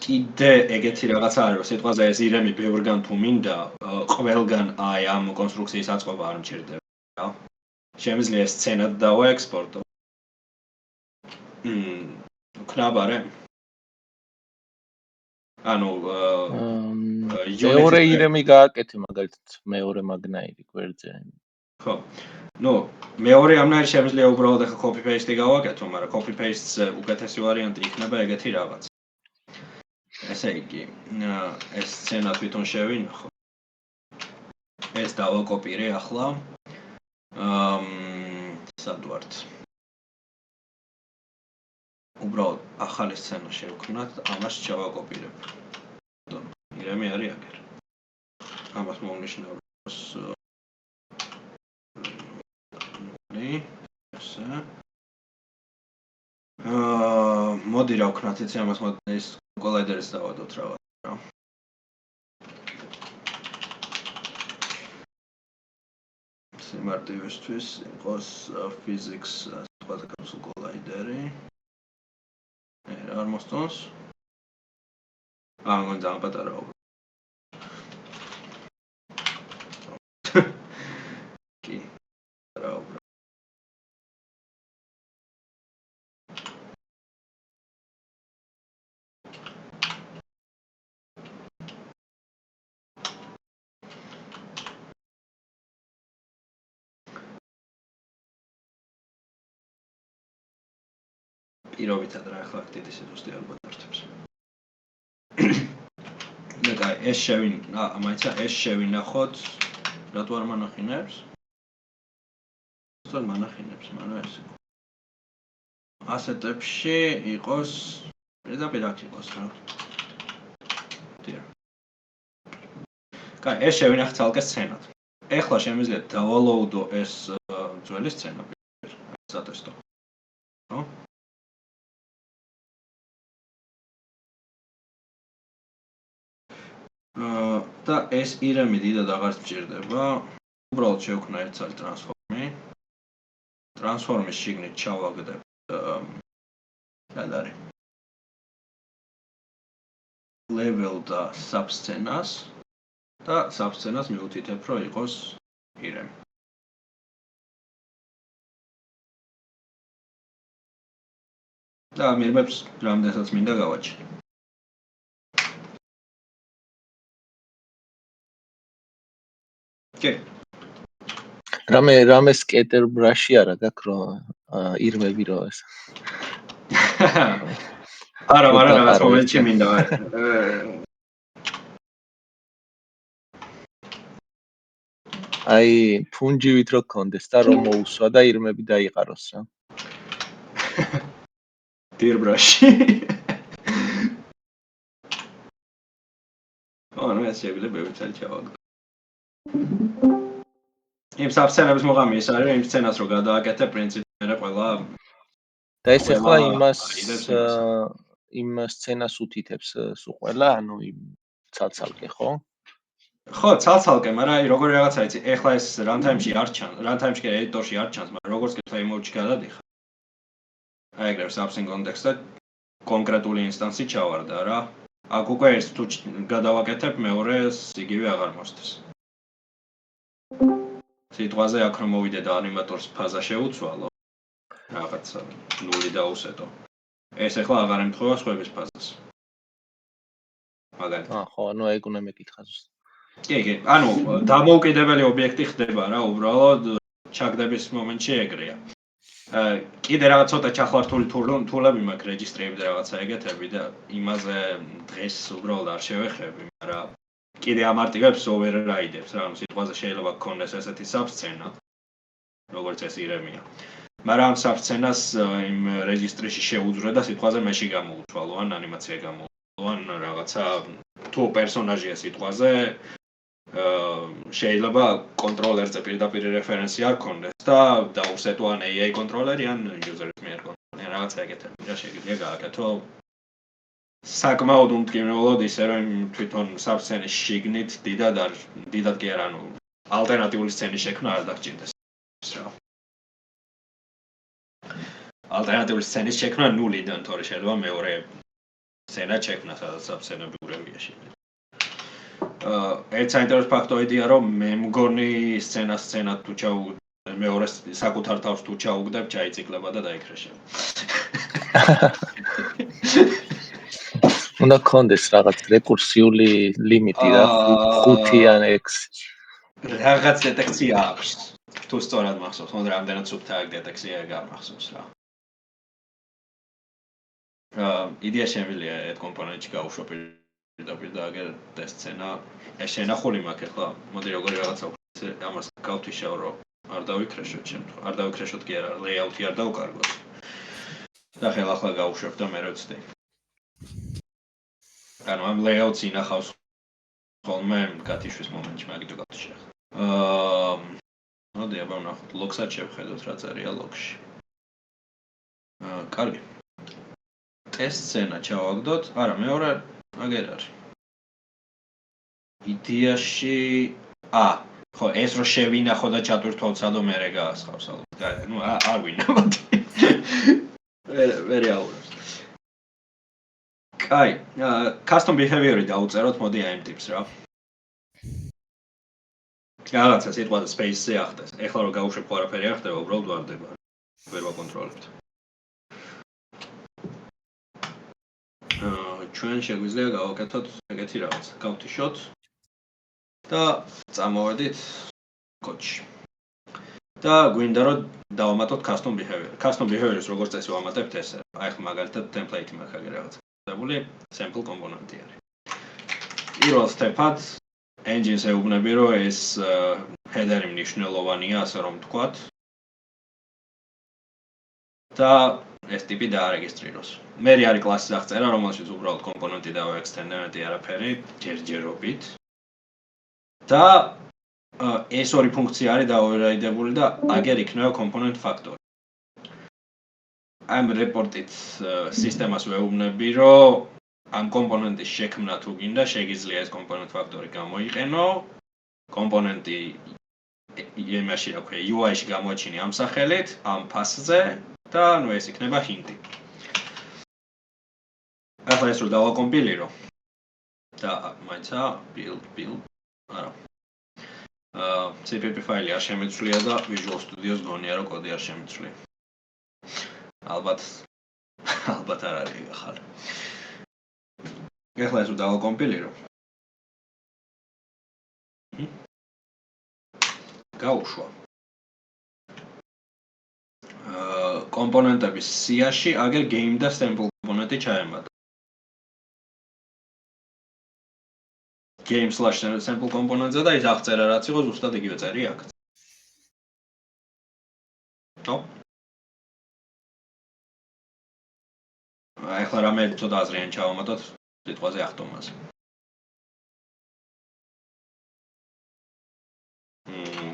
კიდე ეგეთი რაღაცა არის, რომ სიტყვაზე ეს ირემი ბევრგან თუ მინდა, ყველგან აი ამ კონსტრუქციის აწყობა არ მჭირდება, რა. შემიძლია სცენად დავაექსპორტო. ქნაბარე. ანუ მეორე ირემი გააკეთე მაგალითად მეორე მაგნაირი გვერდზე. ხო. ნუ მეორე ამნაირი შემიძლია უბრალოდ ახლა copy paste-ი გავაკეთო, მაგრამ copy paste-ზე უკეთესი ვარიანტი იქნება ეგეთი რაღაც. ესე იგი, ეს სცენა თვითონ შევინახო. ეს დავაკოპირე ახლა. სად ვართ? უბრალოდ ახალი სცენა შევქმნათ, ამას ჩავაკოპირებ. ირემი არის აგერ. ამას მოვნიშნავ ესე. მოდი რა ვქნათ იცი ამას ის კოლაიდერს დავადოთ რაღაც რა. სიმარტივისთვის იყოს physics სხვათა კაფსულ კოლაიდერი. არ მოსწონს? მგონი ძალიან პატარაა. კი. რა უბრალოდ პირობითად რა ახლა აქ დიდი სიტუსტი ალბათ მართებს. და კაი, ეს შევინახოთ. რატო არ მანახინებს? სწორ მანახინებს, მაგრამ ეს იყო. ასეტებში იყოს პირდაპირ აქ იყოს რა. კაი, ეს შევინახეთ ცალკე სცენად. ეხლა შემიძლია დავალოუდო ეს ძველი სცენა. სატესტო. ხო? და ეს ირემი დიდად აღარ სჭირდება. უბრალოდ შევქნა ერთ წელი ტრანსფორმი. ტრანსფორმის შიგნით ჩავაგდებ რა არის? level და subscenas და subscenas მივუთითებ, რომ იყოს ირემი. და ამ ირმებს რამდენსაც მინდა გავაჩინო. კი. რამე skater brush-ი არა გაქვს რომ ირმები რო ეს. არა, რაღაც მომენტში მინდა. აი, ფუნჯივით რო კონდეს და რომ მოუსვა და ირმები დაიყაროს რა. Dear brush. ანუ ეს შეიძლება ბევრი ჩავაგდო. იმ საბსცენების მოღამი ის არის, იმ სცენას რო გადააკეთე, პრინციპი მე ყველა და ეს ახლა იმას აიდებს იმას. იმ სცენას უთითებს სულ ყველა, ანუ იმ ცალ-ცალკე, ხო? ხო, ცალ-ცალკე, მაგრამ აი როგორი რაღაცა იცი, ეხლა ეს runtime-ში არ ჩანს, runtime-ში კი editor-ში არ ჩანს, მაგრამ როგორც კი play mode-ში გადადიხარ. აი ეგრე substring context-ად კონკრეტული ინსტანსი ჩავარდა რა. აქ უკვე ეს თუ გადავაკეთებ, მეორეს იგივე აღარ მოსდეს. სიტყვაზე აქ რომ მოვიდე და ანიმატორს ფაზა შეუცვალო, რაღაცა 0 დაუსეტო. ეს ახლა აღარ ემთხვევა სხვების ფაზას. მაგალითად. ხო, ანუ ეგ უნდა მეკითხა ზუსტად. კი, ანუ დამოუკიდებელი ობიექტი ხდება რა, უბრალოდ ჩაგდების მომენტში ეგრეა. კიდე რაღაც ცოტა ჩახლართული თულები მაქვს რეგისტრები და რაღაცა ეგეთები და იმაზე დღეს უბრალოდ არ შევეხები, მაგრამ კიდე ამარტივებს override-ებს რა, ანუ სიტყვაზე შეიძლება გქონდეს ესეთი subscena, როგორც ეს ირემია. მაგრამ ამ subscena-ს იმ რეგისტრში შეუძვრე და სიტყვაზე მეში გამოუცვალო, ან ანიმაცია გამოუცვალო, ან რაღაცა თუ პერსონაჟია სიტყვაზე შეიძლება კონტროლერზე პირდაპირ რეფერენსი არ გქონდეს და დაუსეტო ან AI კონტროლერი ან user-ის მიერ კონტროლერი, რაღაცა ეგეთები რა შეიძლება გააკეთო. საკმაოდ უმტკივნეულად ისე რომ თვითონ subscene-ის შიგნით დიდად კი არა, ანუ ალტერნატიული სცენის შექმნა არ დაგჭირდეს რა. ალტერნატიული სცენის შექმნა 0-დან, თორე შეიძლება მეორე სცენა შექმნა, სადაც subscene-ები ურევია შიგნით. ერთ საინტერესო ფაქტოიდია, რომ მე მგონი სცენა თუ მეორე საკუთარ თავს თუ ჩაუგდებ, ჩაიციკლება და დაიქრეშება. უნდა გქონდეს რაღაც რეკურსიული ლიმიტი რა, 5 ან 6. რაღაც დეტექცია აქვს. თუ სწორად მახსოვს, ხომ რამდენად სუფთა აქვს დეტექცია გამახსოვს რა. იდეა შემიძლია ერთ კომპონენტში გავუშვო პირდაპირ და აგერ სცენა. ეს შენახული მაქვს ახლა. მოდი როგორი რაღაცა ამას გავთიშავ, რომ არ დავიქრეშოთ შემთხვევით. არ დავიქრეშოთ კი არა, layout-ი არ დავკარგოთ. და ახლა გავუშვებ და მე როცდი. ანუ ამ layout-ს ინახავს ხოლმე გათიშვის მომენტში, მაგითო გავთიშე. მოდი აბა ვნახოთ, log-საც შევხედოთ რა წერია log-ში. კარგი. ეს სცენა ჩავაგდოთ, არა, მეორე აგერ არის. იდეაში ხო, ეს რო შევინახო და ჩატვირთვალ სადო მერე გაასხავს ალბათ. ნუ არ ვინახავთ. რეალურად. კაი, custom behavior-ი დავუწეროთ, მოდი აი იმ ტიპს რა. რაღაცა სიტყვაზე space-ზე ახდეს. ეხლა რო გავუშვებ ყველაფერი არ ხდება, უბრალოდ ვარდება. ვერ ვაკონტროლებთ. ჩვენ შეგვიძლია გავაკეთოთ ეგეთი რაღაც. გავთიშოთ და წამოვედით კოდში. და გვინდა რომ დავამატოთ custom behavior. Custom behavior-ს როგორც წესი ვამატებთ ესე. აი ხა მაგალითად template-ი მაქვს აგერ რაღაც. დებული sample კომპონენტი არის. პირველ სტეპად engine-ს ეუბნები რომ ეს header-ი მნიშვნელოვანია, ასე რომ ვთქვათ. და ეს ტიპი დაარეგისტრიროს. მე არის კლასის აღწერა, რომელშიც უბრალოდ კომპონენტი დავაექსტენდები არაფერი, ჯერჯერობით. და ეს ორი ფუნქცია არის დაოვერაიდებული და აგერ იქნება component factor. ამ რეპორტით სისტემას ვეუბნები, რომ ამ კომპონენტის შექმნა თუ გინდა, შეგიძლია ეს component factor-ი გამოიყენო. კომპონენტი იმაში რა ქვია, UI-ში გამოაჩინე ამ სახელით, ამ ფასზე და ნუ ეს იქნება hint-ი. ახლა ეს რო დავაკომპილირო და მაინცა build არა. CPP ფაილი არ შემეცვლია და Visual Studio-ს გონია რომ კოდი არ შემეცვლია. ალბათ არ არის ეგ ახალი. ახლა ეს რო დავაკომპილირო. გავუშვა. კომპონენტების სიაში აგერ game და sample კომპონენტი ჩაემატა. game/sample კომპონენტზე და ის აღწერა რაც იყო ზუსტად იგივე წერი აქ. ხო? ახლა რამე ცოტა აზრიანი ჩავამატოთ სიტყვაზე ახტომაზე.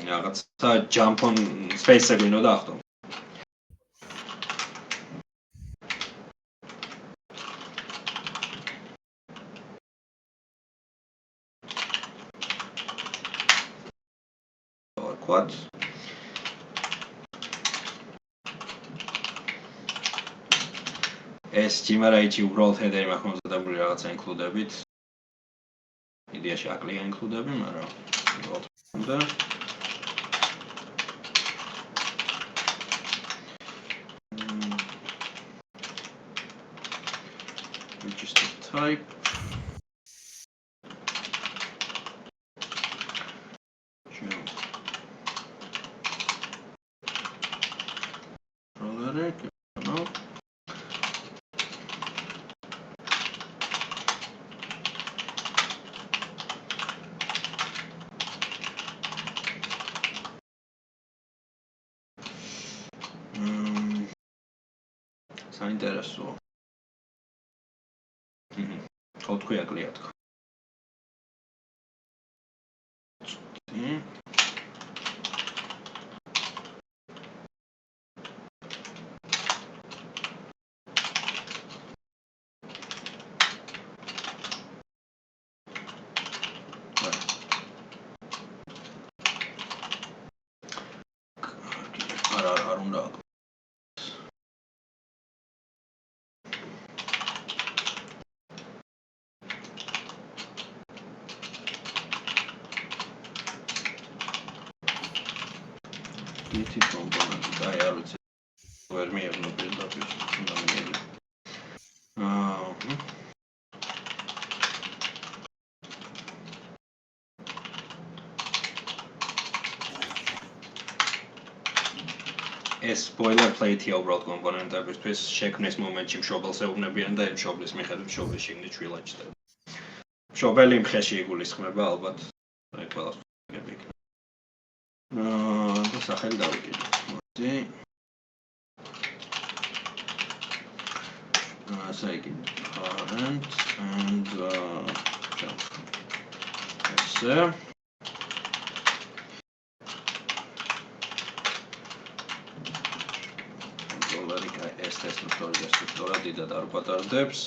რაღაცა jump on space-ზე გვინდა ახტომ. ნახოთ. ეს ჯიმარაიჩი უბრალოდ ჰედერი მაქვს მომზადებული რაღაცა ინკლუდებით. იდეაში აკლია ინკლუდები, მაგრამ უბრალოდ უნდა. Register type. საინტერესო. ხო თქვი აკლია თქო. არ უნდა ითი კომპონენტი და არ ვიცი ვერ მიიღო პირდაპირ უნდა მიიღო ეს boilerplate-ია უბრალოდ კომპონენტებისთვის შექმნის მომენტში მშობელს ეუბნებიან და მშობლის მიხედვით მშობლის შიგნით შვილად ჩდება. მშობელი მხეში იგულისხმება ალბათ აი ყველას გები იქნება. და სახელი დავიკიდე. მოდი. ასე იგი parent and jump. ესე ეს სტრუქტურა დიდად არ პატარდებს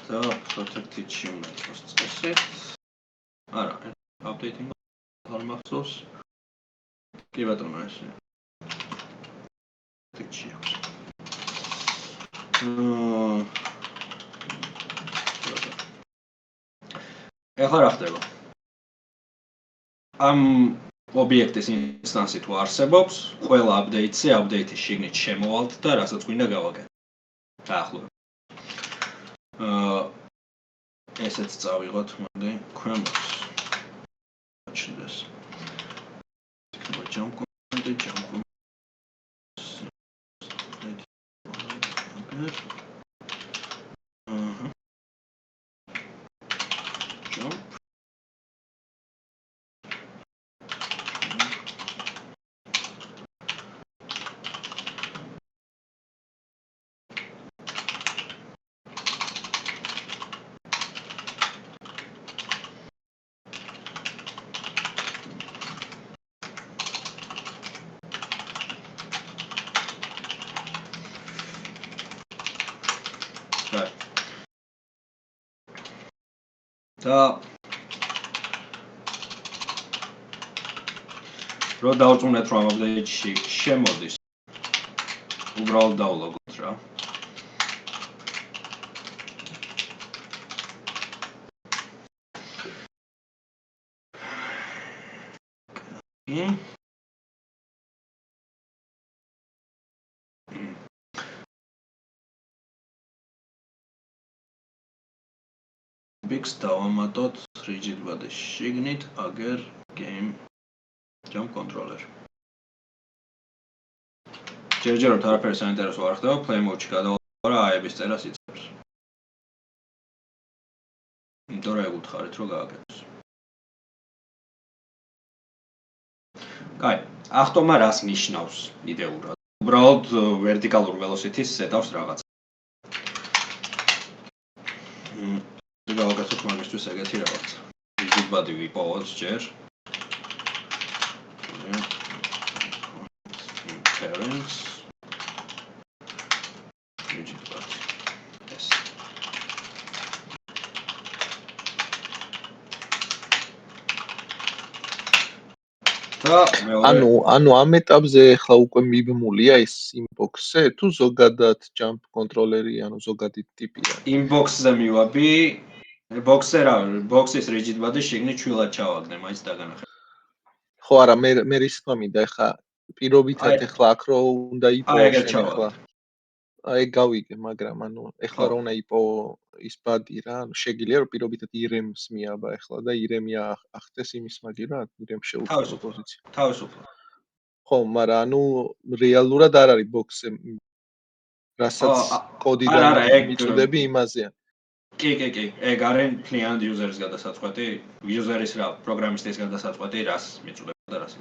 და protected-ში უნდა იყოს წესით. არა, updating არ მახსოვს. კი ბატონო ესე. protect-ში აქვს. ეხლა რა ხდება? ამ ობიექტის ინსტანსი თუ არსებობს, ყველა update-ზე update-ის შიგნით შემოვალთ და რასაც გვინდა გავაკეთოთ. დაახლოებით. ესეც წავიღოთ, მოდი, ქვემოთ. აჩნდეს. jump component, jump component. Jump. და რო დავწუნეთ რომ update-ში შემოდის უბრალოდ დავლოგოთ რა Bix დავამატოთ rigid body-ში შიგნით აგერ game jump controller. ჯერჯერობით არაფერი საინტერესო არ ხდება, play mode-ში გადავალ რა აების წერას იწყებს. იმიტომ რომ ეგუთხარით რომ გააკეთოს. კაი, ახტომა რას ნიშნავს იდეურად? უბრალოდ vertical velocity-ს ზედავს რაღაც. გავაკეთოთ მაგისთვის ეგეთი რაღაცა. rigid body ვიპოვოთ ჯერ. parents rigid body. ეს. და და მეორე ანუ ამ ეტაპზე ახლა უკვე მიბმულია ის inbox-ზე თუ ზოგადად jump controller-ი, ანუ ზოგადი ტიპია. inbox-ზე მივაბი, box-ზე რა, box-ის rigid body შიგნით ჩვილად ჩავაგდე, მაინც დაგანახე. ხო, არა, მე ის თქმა მინდა, ახლა პირობითად ახლა აქ რო უნდა იპო ეგეთ შენ ჩავაგდე. ახლა. აი გავიგე, მაგრამ ანუ ახლა ხო. რო უნდა იპო ის ბადი რა, ანუ შეგიძლია რომ პირობითად ირემს მიაბა ახლა და ირემი ახდეს იმის მაგირად, ირემ შეუწყო პოზიცია. თავისუფლად. ხო, მაგრამ ანუ რეალურად არ არის box-ზე რასაც კოდიდან არა, ეგ მიწოდები იმაზეა. კი, ეგ არის client user-ის გადასაწყვეტი, user-ის რა, პროგრამისტის გადასაწყვეტი, რას მიწოდება და რას.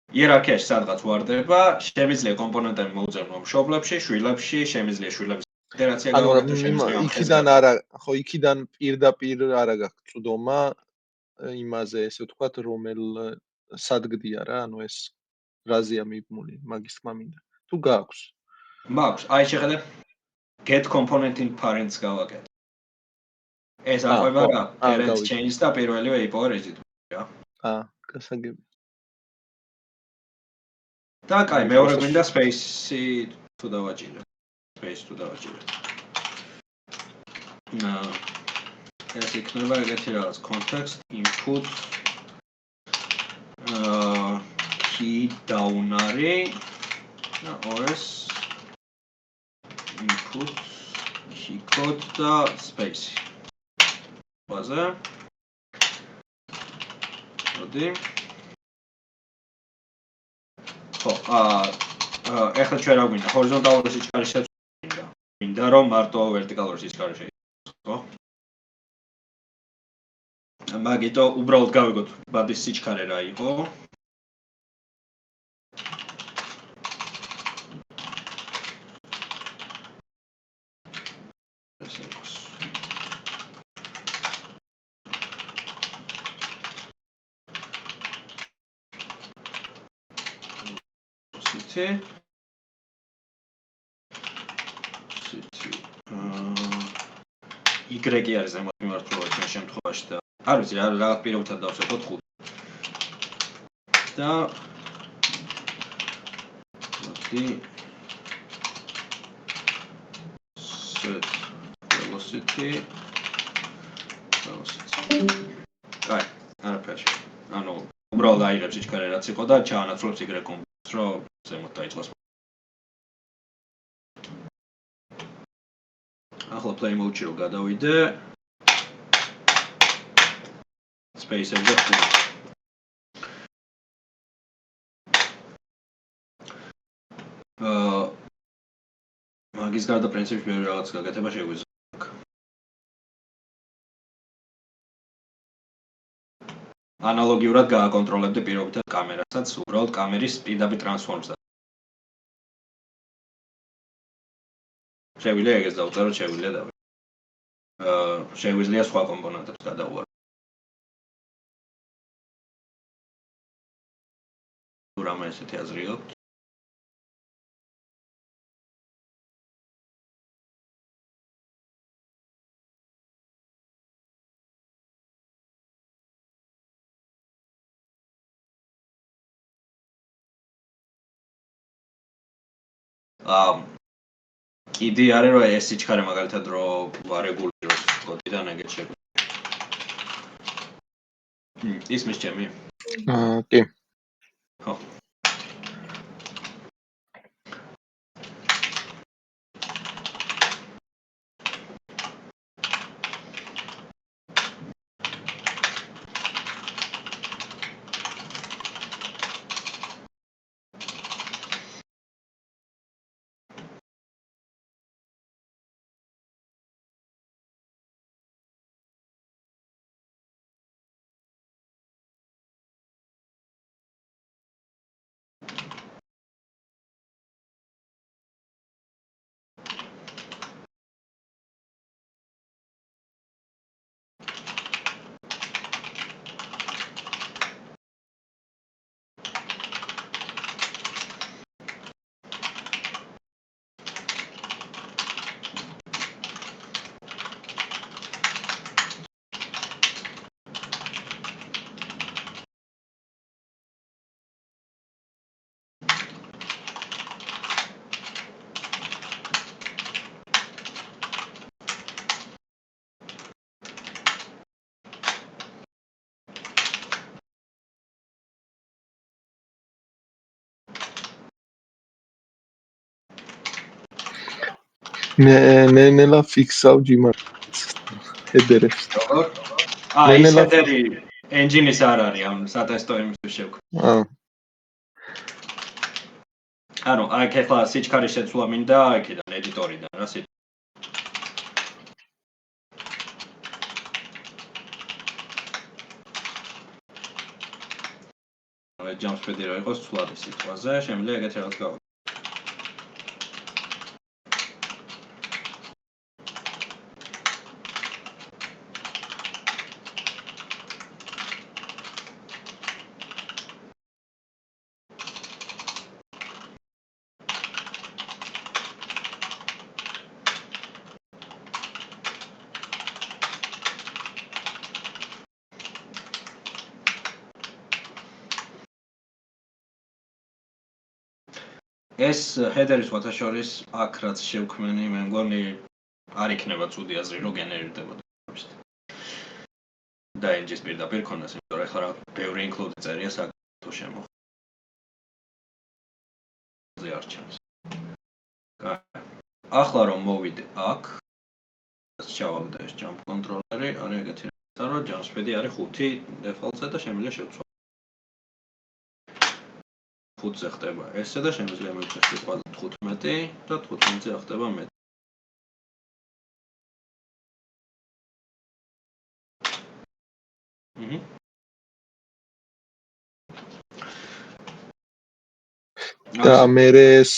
იერარქიაში სადღაც ვარდება, შემიძლია კომპონენტები მოუწევნო მშობლებში, შვილებში, შემიძლია შვილების ინტერაქცია გავაკეთო, შემიძლია იქიდან არა, ხო, იქიდან პირდაპირ არა გაქვს წვდომა იმაზე, ესე ვთქვათ, რომელ სადგდია რა, ანუ ეს რაზეა მიბმული, მაგის თქმა მინდა. თუ გაქვს? მაქვს, აი შეხედე get component in parents გავაკეთე. ეს აყვება რა, parent change და პირველივე იპოვა rigid რა. გასაგები. და კაი, მეორე გვინდა space-ი თუ დავაჭირე. Space თუ დავაჭირე. ეს იქნება ეგეთი რაღაც context input key down არის და OS input key code და space. ბაზა. მოდი. ხო, ეხლა ჩვენ რა გვინდა? ჰორიზონტალური სიჩქარე შეცვლა. მინდა რომ მარტო ვერტიკალური სიჩქარე შეიცვალოს, ხო? მაგიტო უბრალოდ გავიგოთ ბადის სიჩქარე რა იყო. Y არის ზემოთ მიმართულება ჩვენ შემთხვევაში და არ ვიცი რა რაღაც პირობითად დავსვეთოთ 5. და მოდი set velocity. კაი, არაფერი. ანუ უბრალოდ აიღებს სიჩქარე რაც იყო და ჩაანაცვლებს Y კომპონენტს, რომ ზემოთ დაიწყოს. ახლა play mode-ში რო გადავიდე space-ებზე ხდება. მაგის გარდა პრინციპში მე რაღაც გაკეთება შეგვიძლია. ანალოგიურად გააკონტროლებდი პირობითად კამერასაც, უბრალოდ კამერის პირდაპირ ტრანსფორმს. შეგვიძლია ეგეც დავწეროთ, შეგვიძლია და შეგვიძლია სხვა კომპონენტებს გადავუვარო. თუ რამე ესეთი აზრი აქვს? კიდე არის რომ ეს სიჩქარე მაგალითად რო ვარეგულიროს კოდიდან ეგეთ შეგვიძლია. ისმის ჩემი? კი. ხო. ნელა ფიქსავ ჯიმარს ჰედერებს. როგორ? ის ჰედერი ენჯინის არ არის ამ სატესტო იმისთვის შევქმნილი. ანუ აქ ახლა სიჩქარის შეცვლა მინდა იქიდან ედიტორიდან რა სიტყვა. ჯამსპედი რო იყოს ცვლადი სიტყვაზე, შემიძლია ეგეთ რაღაც გავაკეთო. ეს ჰედერის სხვათა შორის აქ რაც შევქმენი, მე მგონი არ იქნება ცუდი აზრი, რომ გენერირდებოდა. და NG-ს პირდაპირ ქონდეს, იმიტომ რომ ახლა რა ბევრი include წერია საკუთო შემოხდა. ზე არჩევს. ახლა რომ მოვიდე აქ, ჩავაგდე ეს jump controller-ი, არის ეგეთი რაღაცა, რომ jump-pad-ი არის 5 default-ზე და შემიძლია შევცვალო. 5-ზე ხდება ესე და შემიძლია მივცე სიტყვა 15 და 15-ზე ხდება მე. და მე ეს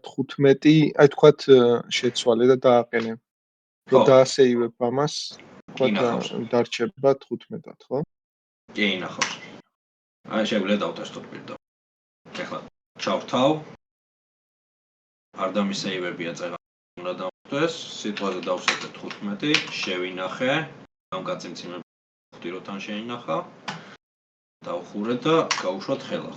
15, აი თქვათ შეცვალე და დააყენე. რომ დაასეივებ ამას, თქვათ დარჩება 15-ად, ხო? კი, ნახავ. აი შეგვიძლია დავტესტოთ პირდაპირ. ახლა ჩავთავ. არ დამისეივებია წერა. უნდა დავხვდეს, სიტყვაზე დავსვეთე 15, შევინახე, გამკაციმცემ ხვდი რომ თან შეინახა. დავხურე და გავუშვათ ხელა.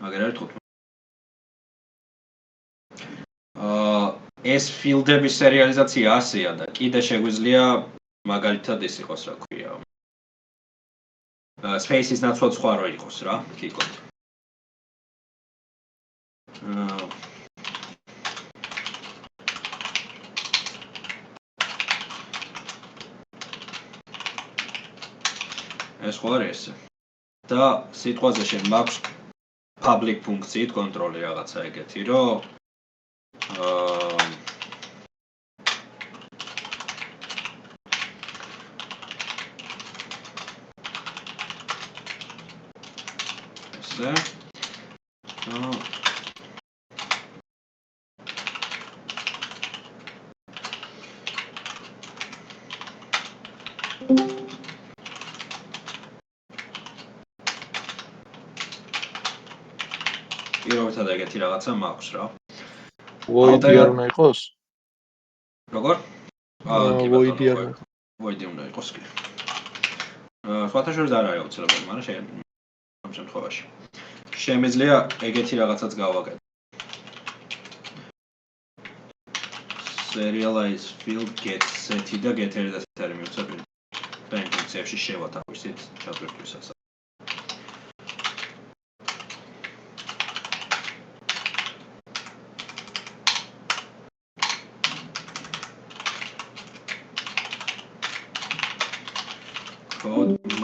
მაგერ არის 15. ეს ფილდების სერიალიზაცია ასეა და კიდე შეგვიძლია მაგალითად ის იყოს რა ქვია. Space-ის ნაცვლად სხვა რო იყოს რა, კიკოთ. ეს ხო არის ესე. და სიტყვაზე შენ მაქვს public ფუნქციით კონტროლი რაღაცა ეგეთი, რომ ესე პირობითად ეგეთი რაღაცა მაქვს რა. Void-ი არ უნდა იყოს? როგორ? Void-ი არ უნდა. Void-ი უნდა იყოს კი. სხვათა შორის არ არის აუცილებელი, მაგრამ ამ შემთხვევაში შემიძლია ეგეთი რაღაცაც გავაკეთო. Serialize field get set-ი და get-ერი და set-ერი მივცე პირ. და იმ ფუნქციებში შევათავისით ჩატვირთვისას.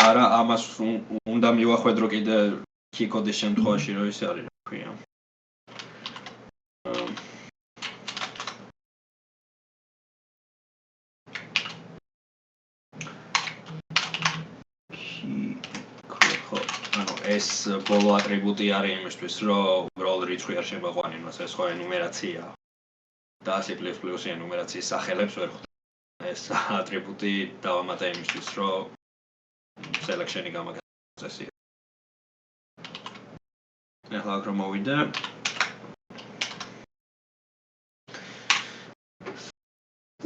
არა ამას უნდა მივახვედრო კიდე key-code-ის შემთხვევაში რომ ის არის რა ქვია. ანუ ეს ბოლო ატრიბუტი არის იმისთვის რომ უბრალოდ რიცხვი არ შემოყვანილოს, ეს ხო ენუმერაციაა. და C++-ი ენუმერაციის სახელებს ვერ ხვდება. ეს ატრიბუტი დავამატე იმისთვის რომ selection-ი გამაგრძელოს წესია. ახლა აქ რომ მოვიდე.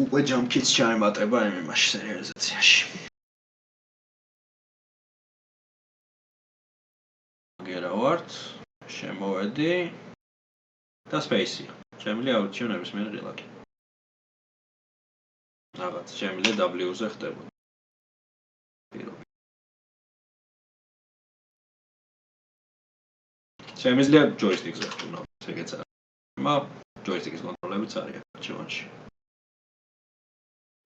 უკვე jump-იც ჩაემატება იმაში სერიალიზაციაში. გერა ვართ, შემოვედი და space-ი. შემიძლია ავირჩიო ნებისმიერ რელაკი. რაღაც შემიძლია W-ზე ხდება. შემიძლია ჯოისტიკზე ხტუნავ, ეგეც არის. მაგრამ ჯოისტიკის კონტროლებიც არის არჩევანში.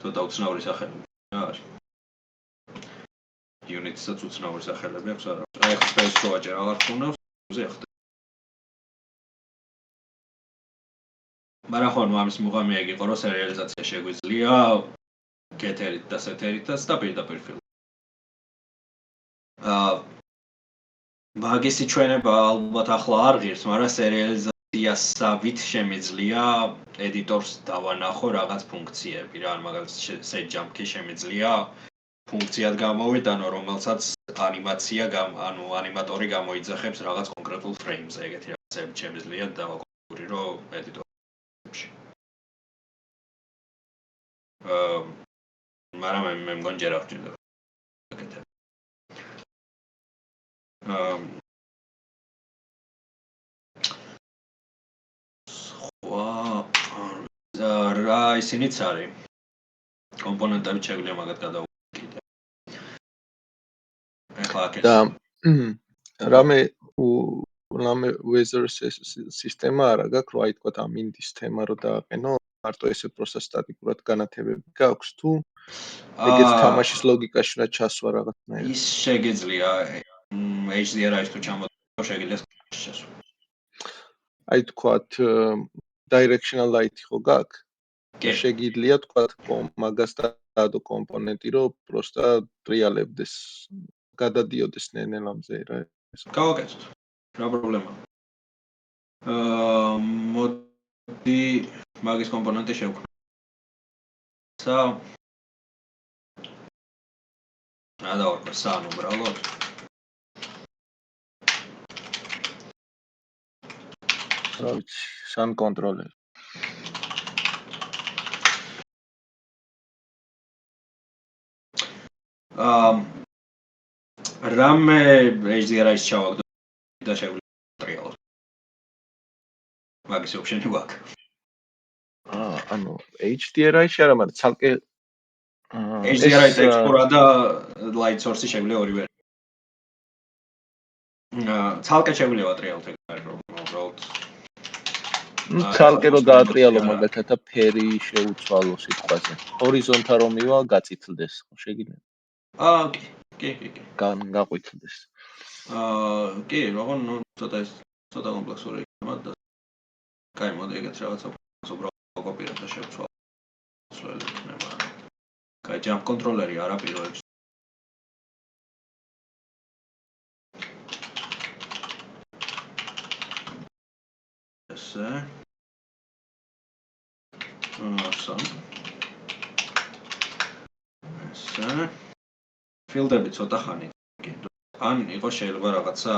ცოტა უცნაური სახელები არის. Unity-საც უცნაური სახელები აქვს არა. აი ხა space რო აჭერ აღარ ხტუნავს, ზე ხტ. მაგრამ ხო, ამის მუღამი ეგ იყო, რომ სერიალიზაცია შეგვიძლია გეთერით და სეთერითაც და პირდაპირ ფილმ. მაგის ჩვენება ალბათ ახლა არ ღირს, მაგრამ სერიალიზაციასავით შემიძლია ედიტორს დავანახო რაღაც ფუნქციები რა, მაგალითად set jump-ი შემიძლია ფუნქციად გამოვიტანო, რომელსაც ანუ ანიმატორი გამოიძახებს რაღაც კონკრეტულ ფრეიმზე, ეგეთი რაღაცები შემიძლია დავაკონფიგურირო ედიტორში. მაგრამ მე მგონი ჯერ არ ვჭირდება. რა ისინიც არის. კომპონენტები შეგვიძლია მაგათ გადავუკიდე. და რამე weather სისტემა არა გაქვს, რომ აი თქვა ამ ინდის თემა რო დააყენო, მარტო ესე პროსა სტატიკურად განათებები გაქვს თუ ეგეც თამაშის ლოგიკაში უნდა ჩასვა რაღაცნაირად. ის შეგეძლია HDRI-ს თუ ჩამოდო შეგიძლია შესვა. აი თქვათ directional light ხო გაქვს? კი. შეგიძლია თქვათ მაგას დაადო კომპონენტი, რომ პროსტა ტრიალებდეს, გადადიოდეს ნენელამზე რა ეს. გავაკეთოთ. რა პრობლემაა? მოდი მაგის კომპონენტი შევქმნით. რა დავარქვა სან უბრალოდ. რა ვიცი, სან კონტროლერი. რამე HDRI-ს ჩავაგდო და შეგვიძლია ტრიალოს. მაგის ოპშენი გვაქვს. ანუ HDRI-ში არა, მაგრამ ცალკე HDRI ტექსტურა და light source-ი შეგვიძლია ორივე. ცალკე შეგვიძლია ვატრიალოთ ეგ არის პრობლემა უბრალოდ. ცალკე რო დაატრიალო მაგალითად და ფერი შეუცვალო სიტყვაზე. ჰორიზონტა რომ მივა გაწითლდეს, ხო შეგიძლია? კი. გაყვითლდეს. კი, მაგრამ ნუ ცოტა კომპლექსური იქნება და კაი მოდი ეგეთ რაღაცა უბრალოდ კოპირებ და შევცვალ. სველი იქნება. კაი, jump controller-ი არა პირველ რიგში. ესე. ესე. ფილდები ცოტა ხანი. ან იყო შეიძლება რაღაცა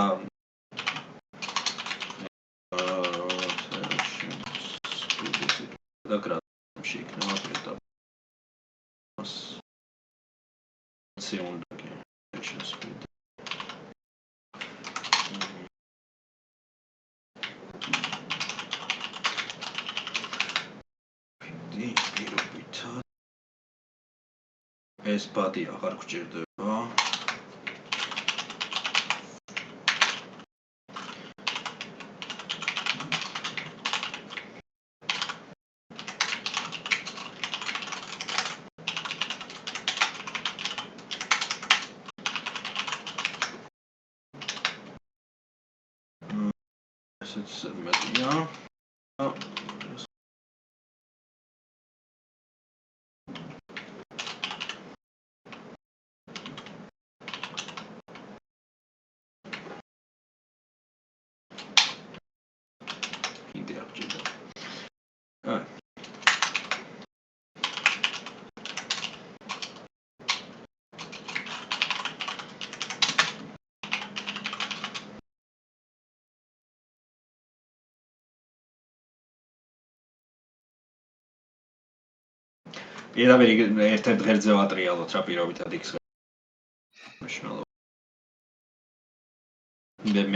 და გრაფში იქნება პირდაპირ. უნდა speed. ეს ბადი აღარ გვჭირდება. It's media. პირდაპირ ერთ-ერთ ღერძზე ვატრიალოთ რა პირობითად იქს. მნიშვნელობა.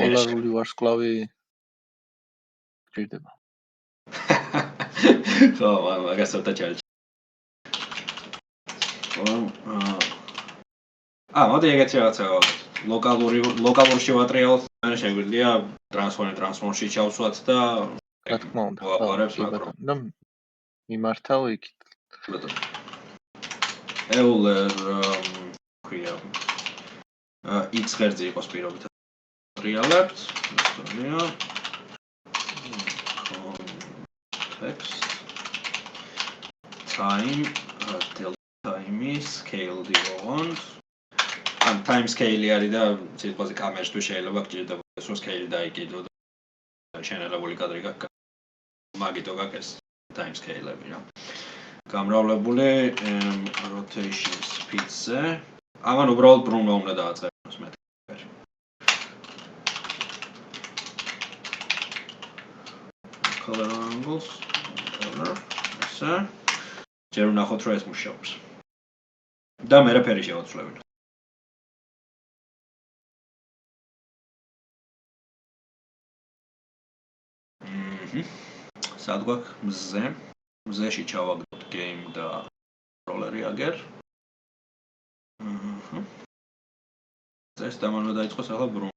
პოლარული ვარსკვლავი გჭირდება. ხო, მაგას ცოტა ჩაიჭ. მოდი ეგეთი რაღაცა ლოკალურში ვატრიალოთ ან შეგვიძლია ტრანსფორმში ჩავსვათ და რა თქმა უნდა. ვაყარებს კი, მაკრო. და მიმართავ იქით. ბატონო. Euler ქვია. X ღერძი იყოს პირობით. რეალებთ. ესწორია. Context. Time delta time scale diagram. Am time scale არის და ცოტა კამერას თუ შეიძლება გჭირდება ეს scale დაიკიდო და შენელებული კადრი გაქვს. მაგითო გაქვს time scale-ები რა. გამრავლებული rotation speed-ზე. ამან უბრალოდ ბრუნვა უნდა დააწყებინოს მე. Color angles. ესე. ჯერ ვნახოთ რა ეს მუშაობს. და მე რა ფერი შევაცვლებინო. სად გვაქვს მზე? მზეში ჩავაგდოთ game და controller-ი აგერ. ეს დამანო დაიწყოს ახლა ბრუნვა.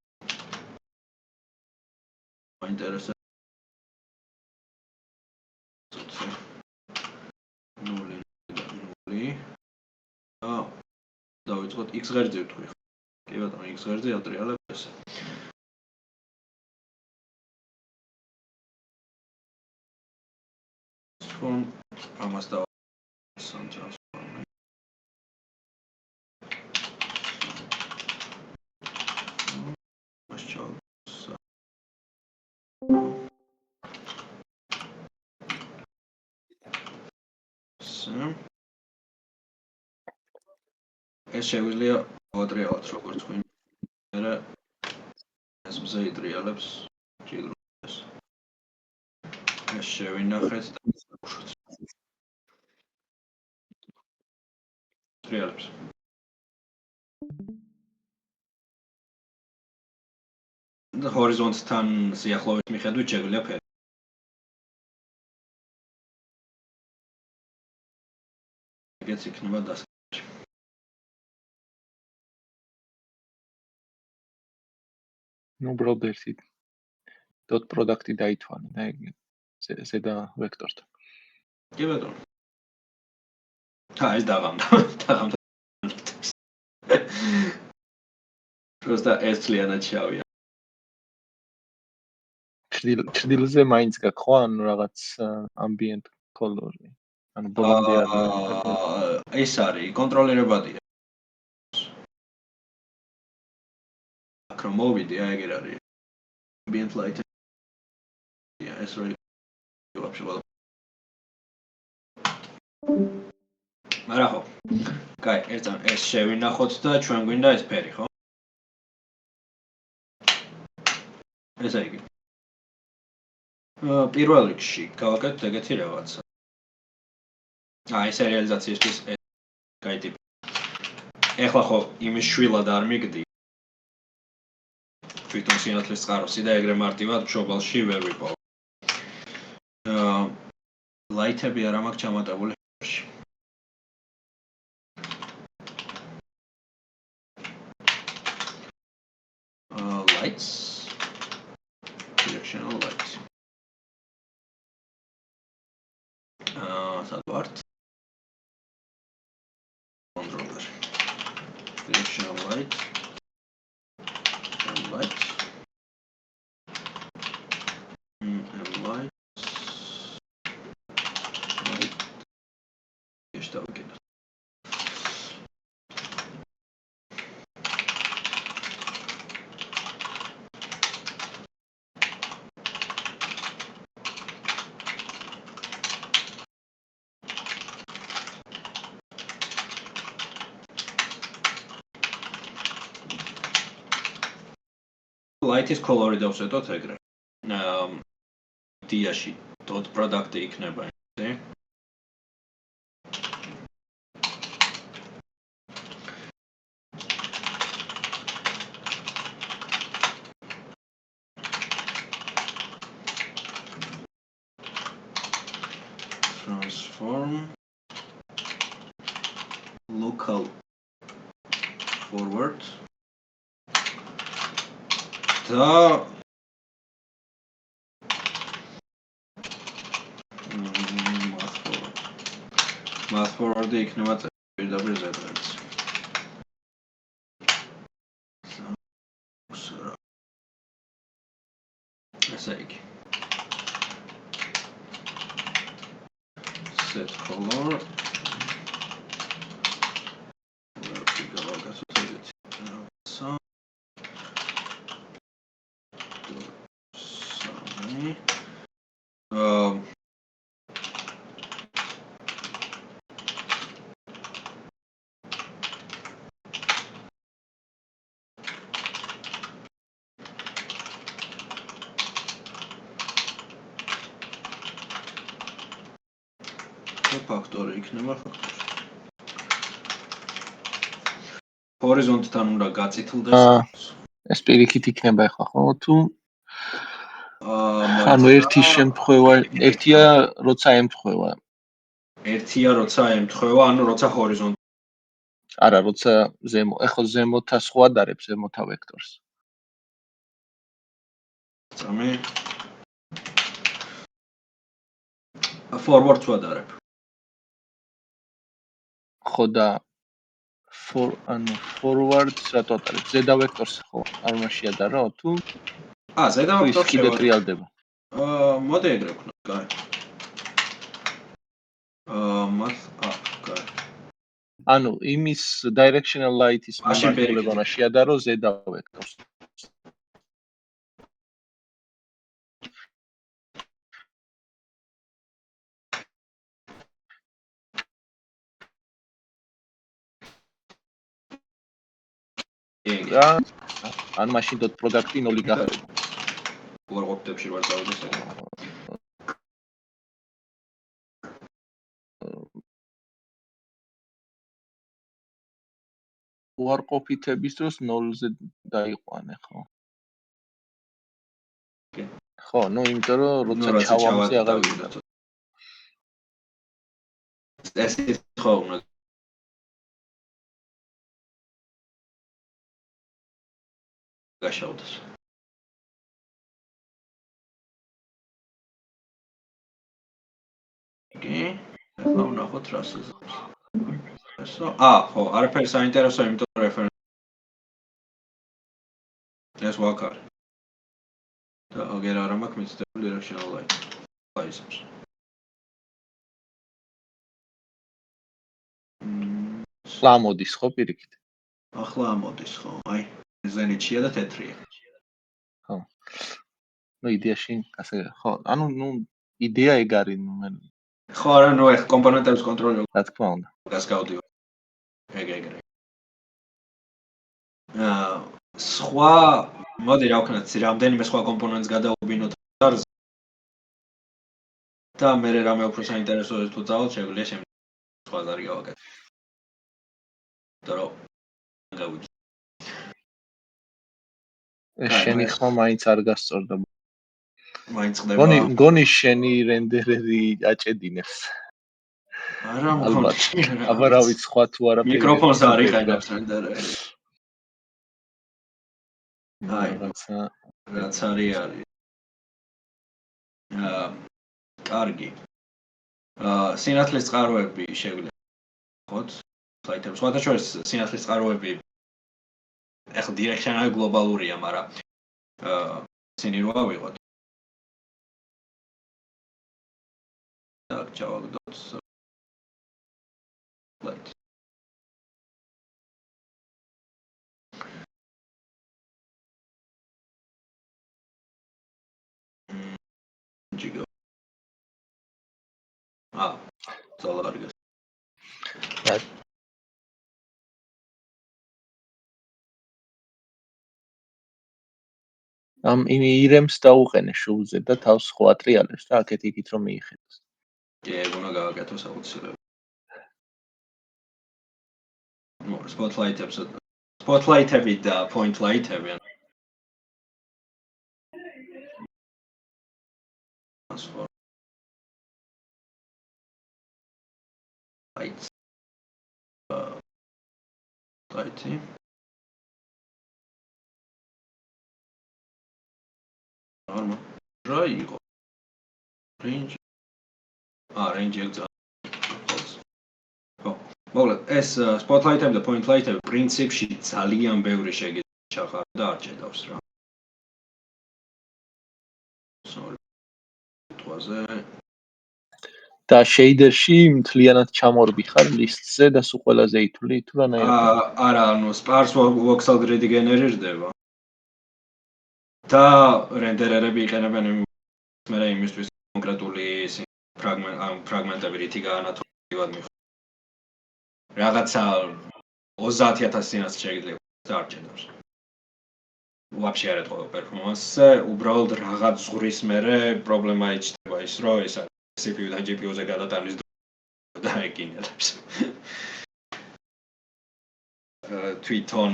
მაინტერესებს დავიწყოთ x ღერძზე ვთქვი. კი ბატონო, x ღერძზე ატრიალებ ესე. ამას და transform. ეს შეგვიძლია ავატრიალოთ როგორც თქვი. მე ეს მზე იტრიალებს ჯიგროს. ეს შევინახეთ და ვუშვით. ტრიალებს. და ჰორიზონტთან სიახლოვეს მიხედვით შეგვიძლია ფერი. ეგეც იქნება დასაწყისი. ნუ უბრალოდ ერთი dot product-ი დაითვალე და ეგ ზედა ვექტორთან. კი ბატონო. ეს დაღამდა. просто ეს ლიანად შავია. ჩრდილზე მაინც გაქვს ხო ანუ რაღაც ambient color-ი. ანუ ბოლომდე არ ეს არის კონტროლირებადია. აქ რომ მოვიდე, აი ეგ არის. ambient light. ეს რო ვაფშე ვარ. არა ხო. კაი, ეს შევინახოთ და ჩვენ გვინდა ეს ფერი, ხო? ესე იგი. პირველ რიგში გავაკეთოთ ეგეთი რაღაცა. ეს რეალიზაციისთვის კაი ტიპი. ეხლა ხო იმის შვილად არ მიგდი. თვითონ სინათლის წყაროსი და ეგრე მარტივად მშობალში ვერ ვიპოვო. ლაითები არ მაქვს ჩამატებული. Lights. Directional lights. Sadvart. Controller. Directional light. And lights. And lights. Light. Jeszcze okej. Light-ის color-ი დავსვეტოთ ეგრე. დიაში dot product-ი იქნება, იცი? Transform local forward და math forward-ი იქნება პირდაპირ ზედღაც. ესე იგი. set color ფაქტორი იქნება ფაქტორი. ჰორიზონტთან უნდა გაწითლდეს. ეს პირიქით იქნება ახლა ხო თუ ანუ ერთი შემთხვევა ერთია როცა ემთხვევა. ერთია როცა ემთხვევა, ანუ როცა ჰორიზონტ. არა, როცა ზემო, ახლა ზემოთა სხვა დარებს ზემოთა ვექტორს. წამი. forward სხვა დარებ. ხო და ანუ forward-ს რატო ატარებ? ზედა ვექტორს ხო არ უნდა შეადარო თუ ზედა ვექტორს კიდე ტრიალდება. მოდი ეგრე ვქნათ, კაი. math კაი. ანუ იმის directional light-ის მიმართულება უნდა შეადარო ზედა ვექტორს. ან მაშინ dot product-ი 0 გახდება. უარყოფდებში ვარ წავიდეს ეგ. უარყოფითების დროს 0-ზე დაიყვანე, ხო? ხო, ну, იმიტომ რომ როცა ჩავამოზე აღარ გინდა. ეს ხო უნდა გაშავდეს. კი, ახლა ვნახოთ რას ეზოს. ესო, ხო, არაფერი საინტერესო, იმიტომ რომ რეფერენსი ეს ვაკარი. და აგერ არ მაქვს მიცდებული directional light. აიზებს. ახლა ამოდის ხო პირიქით? ახლა ამოდის ხო, აი, ზენიტშია და თეთრია. ხო. ну იდეაში ასე ხო, ანუ ну იდეა ეგ არის ნუ მე ხო, არა, ნუ ეს კომპონენტების კონტროლი რა თქმა უნდა. გასკავდივარ. ეგრე. სხვა მოდი რა ვქნათ, რამდენიმე სხვა კომპონენტს გადავუბინოთ არზე. და მე რამე უფრო საინტერესო თუ წავალ, შეგვიძლია შემდეგ სხვა ზარი გავაკეთო. დრო გავიგე. ეს შენი ხმა მაინც არ გასწორდა. მაინც ხდება. გონი შენი რენდერერი აჭედინებს. არა, მგონი. აბა რა ვიცი, სხვა თუ არაფერი. მიკროფონს არ იყენებს რენდერერი. აი, რაც არის. კარგი. სინათლის წყაროები შეგვიძლია ხოთ სლაიდებს. სხვათა შორის სინათლის წყაროები ახლა directional გლობალურია, მაგრამ ისინი რო ავიღოთ. так, ჩავაგდოთ სლაიდს. ჯიგო. ზოლარგეს. ამ ირემს დაუყენე შულზე და თავს ხო ატრიალებს და აქეთ იქით რომ მიიხედოს. კი, ეგ უნდა გავაკეთო საოცრად. ნუ spotlight-ები და point light-ები. lights. light-ი. არმა რა იყო range range ეგ ხო მოგლედ ეს spotlight-ები და point-light-ები პრინციპში ძალიან ბევრი შეგიძლია ჩახარო და არ ჭედავს რა თვაზე და shaders-ში მთლიანად ჩამორბი ხარ list-ზე და სულ ყველაზე ითვლი თუ რანაირად არა ანუ sparse voxel grid გენერირდება და რენდერერები იყენებენ მე იმისთვის კონკრეტული ფრაგმენტები რითი გაანათვლებლად მიხ რაღაცა 30000 სინას შეიძლება არ ჭედავს вообще არ ეთქვა პერფორმანსზე უბრალოდ რაღაც ზღრის მერე პრობლემა იჩნდება ის რომ ეს CPU და GPU-ზე გადატანის და ეკინელებს თვითონ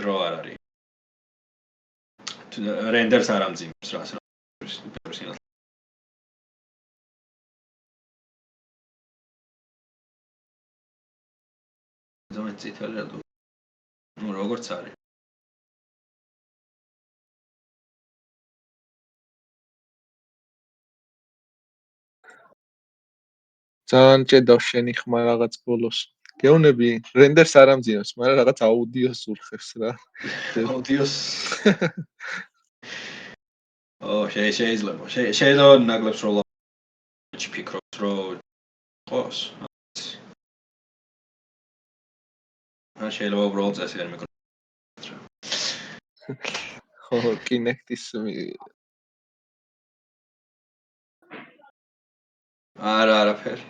რო არ არის რენდერს არ ამძიმებს რას პერსონალ ზოგადად ციტალი რა ნუ როგორც არის ძალიან ჭედავს შენი ხმა რაღაც ბოლოს გეუნები რენდერს არ ამძიმებს მაგრამ რაღაც აუდიოს ურხევს რა აუდიოს შეიძლება ნაგლებს რო ფიქრობთ რომ ყოს შეიძლება უბრალოდ წესი არ მიკრო ხო Kinect-ის არაფერი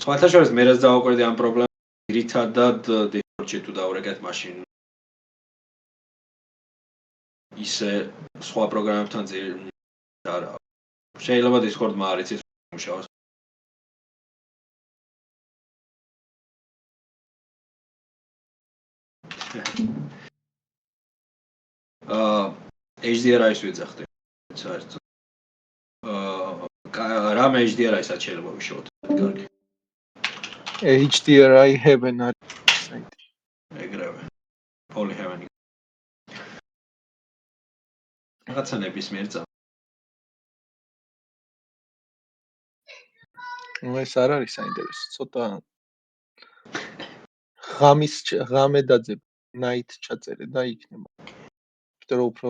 სხვათა შორის მე რაც დავაკვირდი ამ პრობლემას ძირითადად Discord-ში თუ დავრეკეთ მაშინ ისე სხვა პროგრამებთან არა შეიძლება Discord-მა არ იცის მუშაობს HDRI-ს ვიძახდი საერთოდ რამ HDRI-საც შეიძლება ვიშოვოთ კარგი HDRI Heaven არის საიტი ეგრევე Poly Heaven რაღაცა ნებისმიერ წამს ნუ ეს არ არის საინტერესო ცოტა ღამე დაძებ night ჩაწერე და იქნება იმიტომ რომ უფრო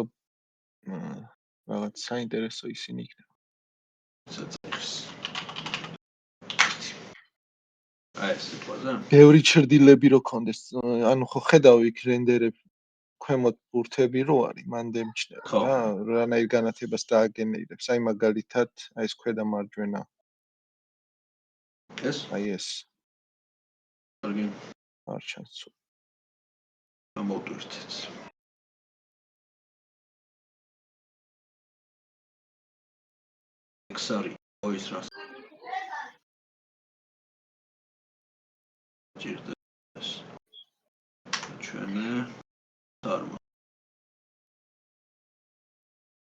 რაღაც საინტერესო ისინი იქნება ეს სიტყვაზე ბევრი ჩრდილები რო კონდეს ანუ ხო ხედავ იქ რენდერები ქვემოთ ბურთები რო არის მანდ ემჩნევა რა რანაირ განათებას დააგენერებს აი მაგალითად აი ეს ქვედა მარჯვენა ეს აი ეს კარგი არ ჩანს გამოვტვირთეთ ექსარი ოის რას ჭირდება ჩვენე თარმა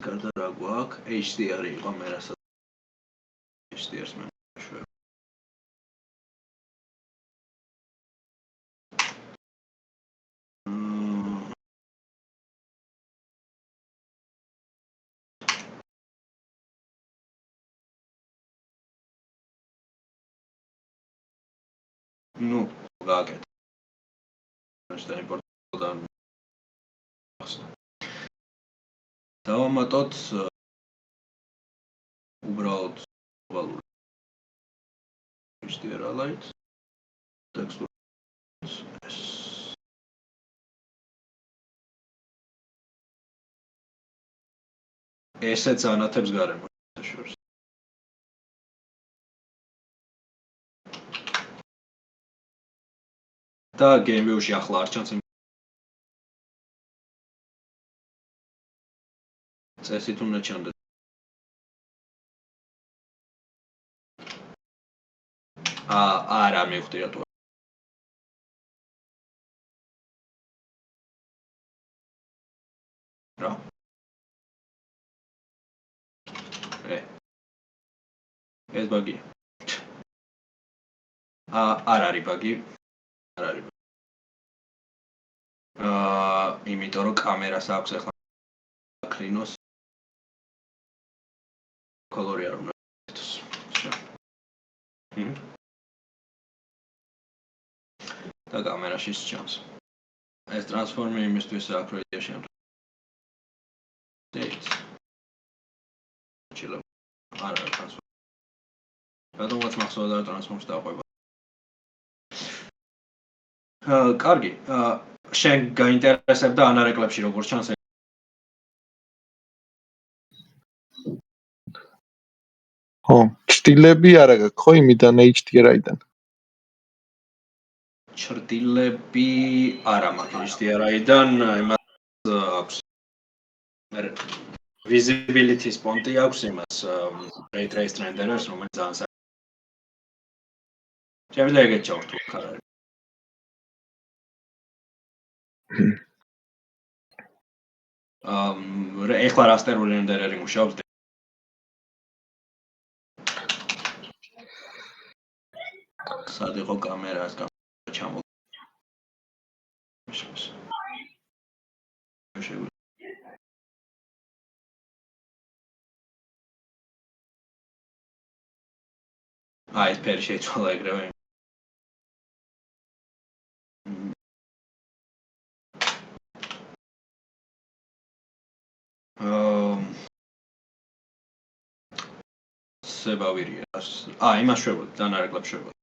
გარდა რა გვაქვს HDR იყო მე რასაც HDR-ს მე შვებ ну გააკეთე შეიძლება იმპორტდა დავამატოთ უბრალოდ ვალური HDR light texture ესეც ანათებს გარემოს შორის და GameView-ში ახლა არ ჩანს წესით უნდა ჩანდეს არა მივხვდი რატო რა ეს ბაგია არ არის ბაგი არ არის იმიტომ რომ კამერას აქვს ახლა აკრინოს კოლორი არ უნდა ერთოს. და კამერაში სჩანს. ეს ტრანსფორმი იმისთვის აქვს, რომ იდეაში ჩილო. არა ტრანსფორმი. რატომაც მახსოვდა ტრანსფორმს დაყვება. კარგი. შენ გაინტერესებდა ანარეკლებში როგორ ჩანს? ხო, ჭრილები არა გაქვს ხო იმიდან HDRI-დან? ჭრილები არა მაქვს HDRI-დან, იმას აქვს. Visibility-ს პონტი აქვს იმას Ray Trace Renderers, რომელიც ძალიან შეიძლება ეგეთ ჩავთვალო ხარ არის. ეხლა raster-ული რენდერერი მუშაობს. სად იყო კამერას ჩამო. ეს ფერი შეიცვალა ეგრევე. სებავირია. იმას შვებოდი, დანარეკლებს შვებოდი.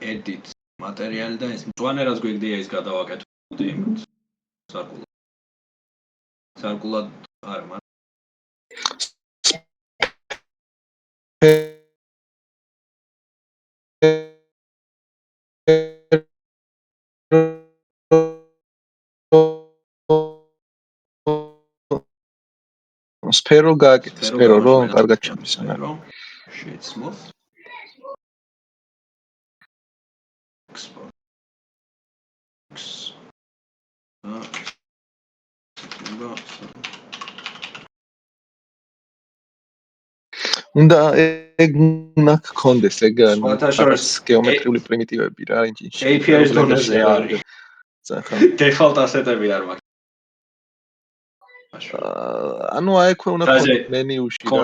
edit მატერიალი და ეს მწვანე რაც გვიგდია ის გადავაკეთებდი იმით. სარკულად არა, მაგრამ სფერო გააკეთე, სფერო რომ კარგად ჩამის. Shade smooth. Export. უნდა ეგ უნდა გქონდეს ეგ გეომეტრიული პრიმიტივები რა ინჯინში. API-ს დონეზე არის. Default ასეტები არ მაქვს. ანუ აი ექვე უნდა გქონდეს მენიუში რა.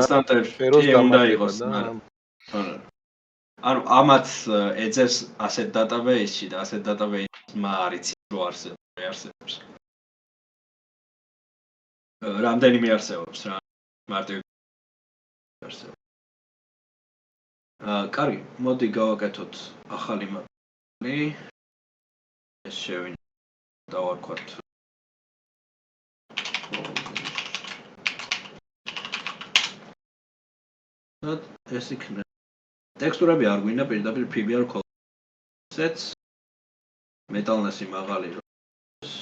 სფეროს უნდა იყოს. ანუ ამათ ეძებს asset database-ში და asset database-მა არის რო არსებობს. რამდენიმე არსებობს რა. მარტივი არსებობს. კარგი, მოდი გავაკეთოთ ახალი მატერიალი. ეს შევინ დავარქვათ. ეს იქნება. ტექსტურები არ გვინდა პირდაპირ PBR color-ს. მეტალნესი მაღალი როს.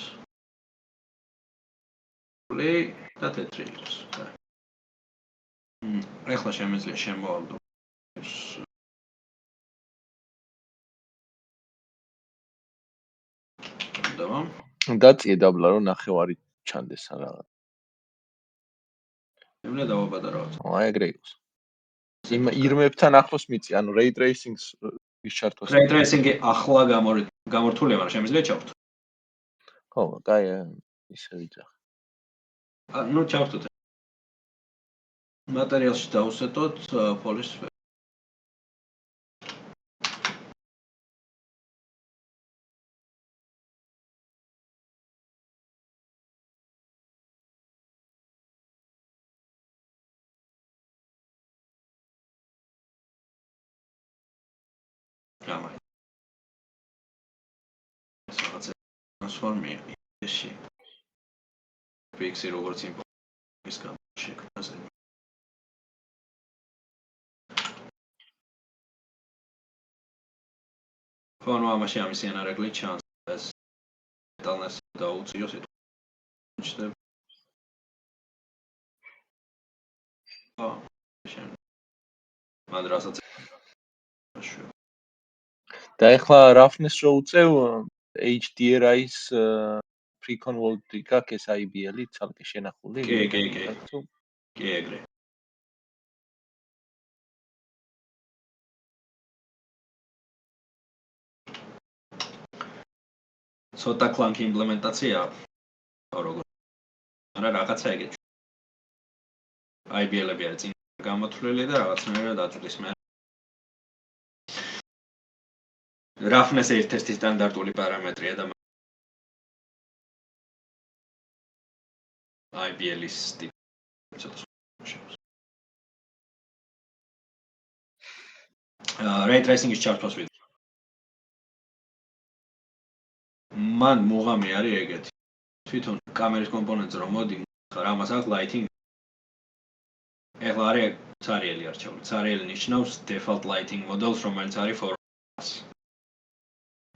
და თეთრი როს. ეხლა შემეძლია შემოვალდო. დაწიე დაბლა რომ ნახევარი ჩანდეს რა. უნდა დავაბადარავ. აი ეგრე იყოს. იმ ირმებთან ახლოს მიწი, ანუ ray tracing-ს ის ჩართოს. Ray tracing-ი ახლა გამორთულია, მაგრამ შემიძლია ჩავთო. ხო, კაი, ისე ვიძახ. ნუ ჩავთოთ. მატერიალში დავუსეტოთ polis sphere. Gamma. Transformი ისე. Pixi როგორც იმპორტის შექმნაზე. Фон ამაში ამისი ანარეკლი ჩანს ეს მეტალნეს დაუწიოს ეთქვა. მან რასაც და ეხლა roughness რო უწევ HDRI-ს pre-convolved იქ ეს IBL-ი ცალკე შენახული. კი ეგრე. ცოტა კლანკი იმპლემენტაცია. როგორ არა რაღაცა ეგეთი. IBL-ები არის წინ გამოთვლილი და რაღაცნაირად აწვდის მე. Roughness ერთ-ერთი სტანდარტული პარამეტრია და IBL-ის ტიპი ცოტა შეგვიძლია. Ray tracing-ის ჩართვას ვიდრე. მან მუღამი არის ეგეთი. თვითონ კამერის კომპონენტზე რომ მოდი, ხარ ამას აქვს lighting. ეხლა არის ცარიელი არჩეული. ცარიელი ნიშნავს default lighting models, რომელიც არის format.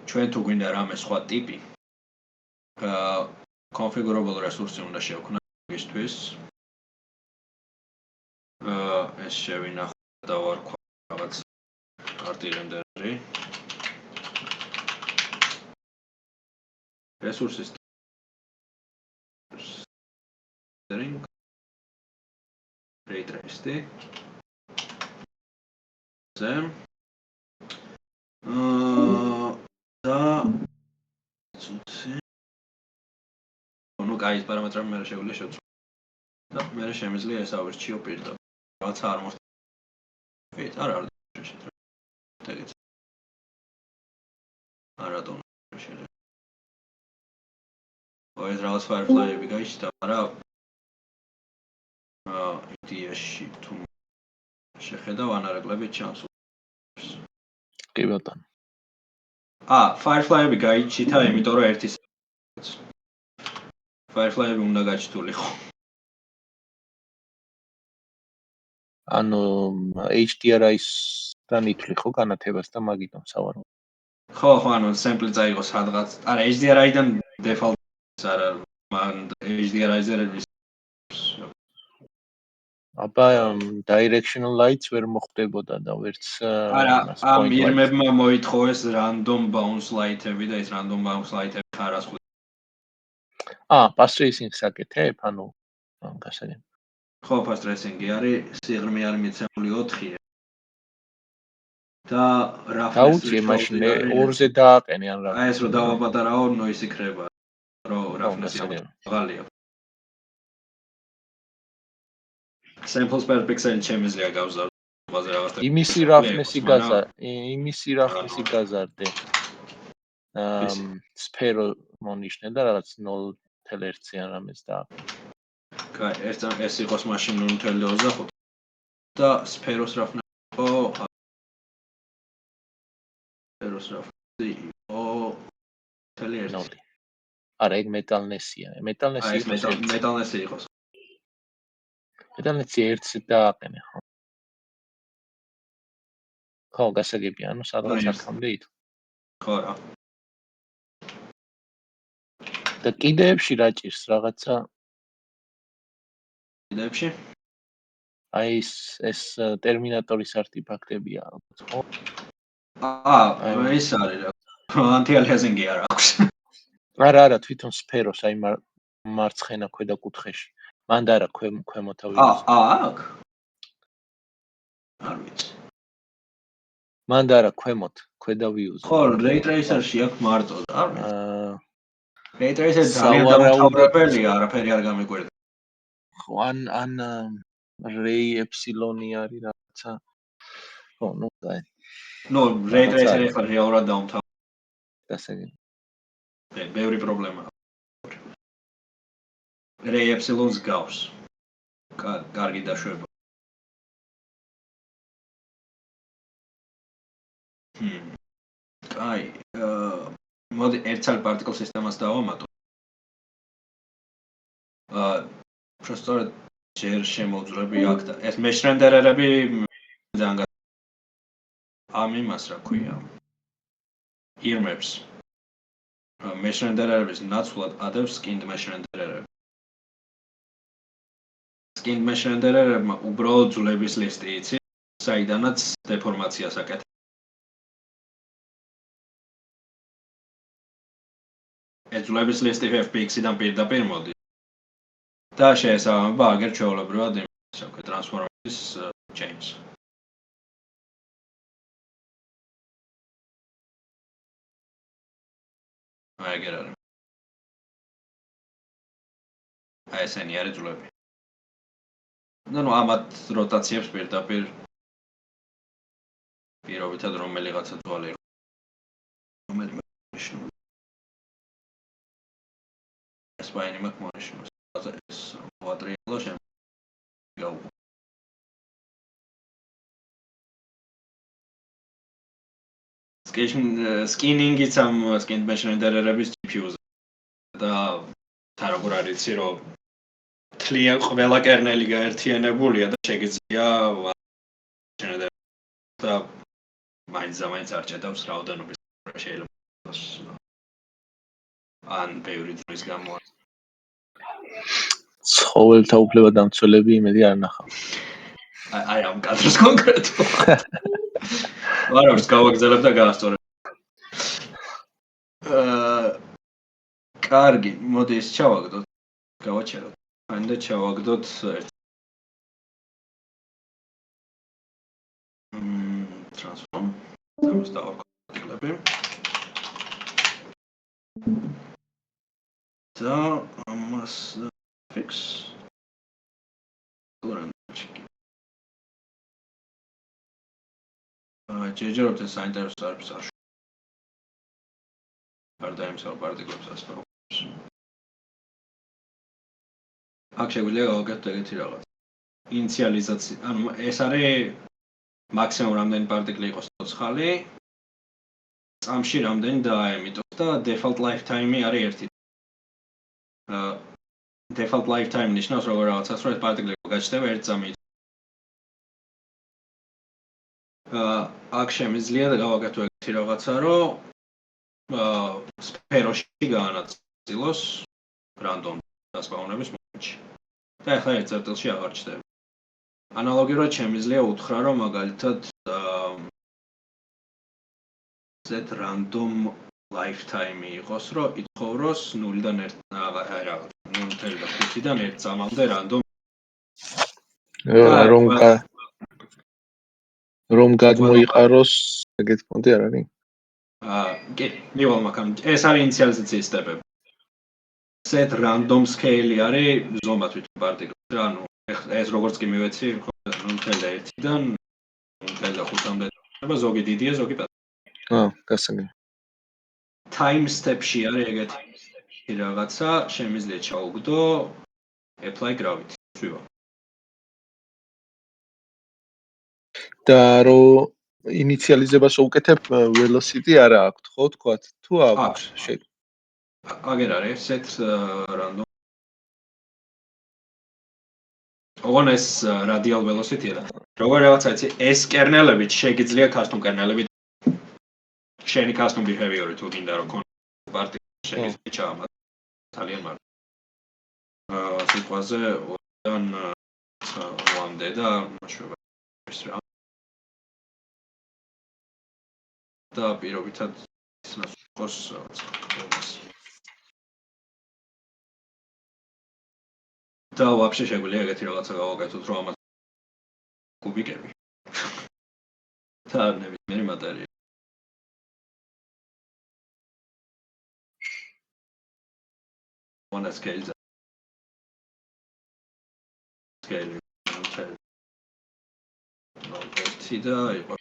ჩვენ თუ გვინდა რამე სხვა ტიპი, configurable resource-ი უნდა შევქმნათ იმისთვის. ეს შევინახოთ და ვარქვა რაღაც არტი რენდერი. Resources rendering ray tracing და ნუ კაი პარამეტრები მე შეგვიძლია შევცვლო და მე შემიძლია ეს ავირჩიო პირდაპირ რაღაცა არ მოხდა არა ეგეც არა დონ შეიძლება ეს რაღაც Firefly-ები გაიჩნდა, მაგრამ იდეაში თუ შეხედავ ანარეკლებით ჩანს. კი ბატონო. Firefly-ები გაიჩითა, იმიტომ რომ ერთი Firefly-ები უნდა გაჩთულიყო. ანუ HDRI-სთან ითვლი ხო განათებას და მაგიტომ სავარაუდოდ. ხო, ანუ sample წაიღო სადღაც. არა, HDRI-დან default არა, მან HDRI-ზე აბა directional lights ვერ მოხდებოდა და ვერც არა, ამ ირმებმა მოითხოვეს random bounce light-ები და ეს random bounce light-ები ხარ ასხული. path tracing-ს აკეთებ, ანუ გასაგები. ხო, path tracing-ი არის, სიღრმე არის მიცემული 4-ია. და roughness დაუჭირე მაშინ მე 2-ზე დააყენე ან რა. აი ეს რომ დავაპატარაო, noise იქნება. რომ roughness-ი აღალია. Samples per pixel შემიძლია გავზარდო. იმისი roughness-ი გაზარდე. სფერო მონიშნე და რაღაც 0.1 ან რამეს დააყენე. კაი, ეს იყოს მაშინ 0.25 და სფეროს roughness იყო სფეროს roughness-ი იყო 0.1. არა, ეგ metalness-ია. metalness-ი იყოს. metalness-ი 1-ზე დააყენე, ხო? ხო, გასაგებია, ანუ სადღაც აქამდე ითქვა. ხო რა. და კიდეებში რა ჭირს რაღაცა? კიდეებში? აი ეს ტერმინატორის არტიფაქტებია, ხო? ეს არის რა. anti-aliasing-ი არ აქვს. არა, თვითონ სფეროს, აი მარცხენა ქვედა კუთხეში. მან და არა ქვემოთავი. აქ? არ ვიცი. მან და არა ქვემოთ, ქვედა ვიუზე. ხო, ray tracer-ში აქვს მარტო, არ ვიცი. ray tracer-ი ძალიან დამთავრებელია, არაფერი არ გამიკვირდა. ხო, ან ray epsilon-ი არის რაღაცა. ხო, ნუ დაი. ნუ ray tracer-ი ხარ რეალურად დაუმთავრდა. გასაგები. ბევრი პრობლემაა. ray epsilon-ს გავს. კარგი დაშვება. კაი, მოდი ერთსალ particle სისტემას დავამატო. Просто ჯერ შემოძვრები აქ და ეს mesh render-ები ძალიან ამ იმას რა ქვია. Irmebs. Mesh render-ების ნაცვლად ადევს skinned mesh render-ები. Skinned mesh render-ებმა უბრალოდ ძვლების ლისტი იცი, საიდანაც დეფორმაციას აკეთებს. ეს ძვლების ლისტი FPX-დან პირდაპირ მოდის. და შეესაბამება აგერ ჩვეულებრივად იმას, რა ქვია, ტრანსფორმაციის chains. აი ეგერ არის. აი ესენი არის ძვლები. ну ამათ როტაციებს პირდაპირ პირობითად რომელიღაცა ძვალი რომელიმე ნიშნული ეს ვაინი მაქვს მონიშნულს ეს მოატრიალო შენ გაუ სკინინგიც ამ სკინ მეშენდერერების დიფიუზ და თან როგორ არის იცი რომ თლიან ყველა კერნელი გაერთიანებულია და შეგიძლია შენდერ და მაინც არ ჭედავს რაოდენობის შეიძლება ან ბევრი დროის გამო ცხოველთა უფლებადამცველები იმედი არ ნახავ. აი ამ კადრს კონკრეტულად ვარავს გავაგზავნებ და გაასწორებ. კარგი, მოდი ის ჩავაგდოთ. გავაჩეროთ. ან და ჩავაგდოთ ერთ transform ამას დავაკეთებ. და ამას fix ჯერჯერობით ეს საინტერესო არის არ დაიმსახურა პარტიკლებს ასპარობს. აქ შეგვიძლია გავაკეთოთ ეგეთი რაღაც. ინიციალიზაცია, ანუ ეს არის მაქსიმუმ რამდენი პარტიკლი იყოს ცოცხალი. წამში რამდენი დააემიტოს და default lifetime-ი არის 1. default lifetime ნიშნავს როგორ რაღაცას, რომ ეს პარტიკლი გაჩნდება 1 წამით. აქ შემიძლია გავაკეთო ეგეთი რაღაცა, რომ სფეროში გაანაწილოს random დასპაუნების მომენტში. და ახლა ერთ წერტილში აღარ ჩნდება. ანალოგიურად შემიძლია უთხრა, რომ მაგალითად set random lifetime იყოს, რომ იცხოვროს 0-დან 1 რაღაც 0.5-დან 1 წამამდე random რომ გადმოიყაროს ეგეთ პონტი არ არის? კი, მივალ მაგამ ეს არის ინიციალიზაციის სტეპები. set random scale-ი არის ზომა თვითონ პარტიკლს რა, ანუ ეს როგორც კი მივეცი, 0.1-დან 0.5-მდე და ზოგი დიდია, ზოგი პატარა. გასაგები. time step-ში არის ეგეთი რაღაცა, შემიძლია ჩაუგდო apply gravity. ვივა. და რო ინიციალიზებას უკეთებ velocity არა აქვს, ხო თქვათ? თუ აქვს? აგერ არის set random. ოღონ ეს radial velocity-ა. როგორ რაღაცა იცი, ეს კერნელებით შეგიძლია custom კერნელებით შენი custom behavior-ი თუ გინდა რომ პარტიკლი შეგიძლია ჩაამატო. ძალიან მარტო. სიტყვაზე 2-დან 8-მდე და მაშინ ეს რა. და პირობითად ისნას იყოს და ვაფშე შეგვიძლია ეგეთი რაღაცა გავაკეთოთ, რომ ამას კუბიკები. და ნებისმიერი მატერია. One scale. Scale. და იყო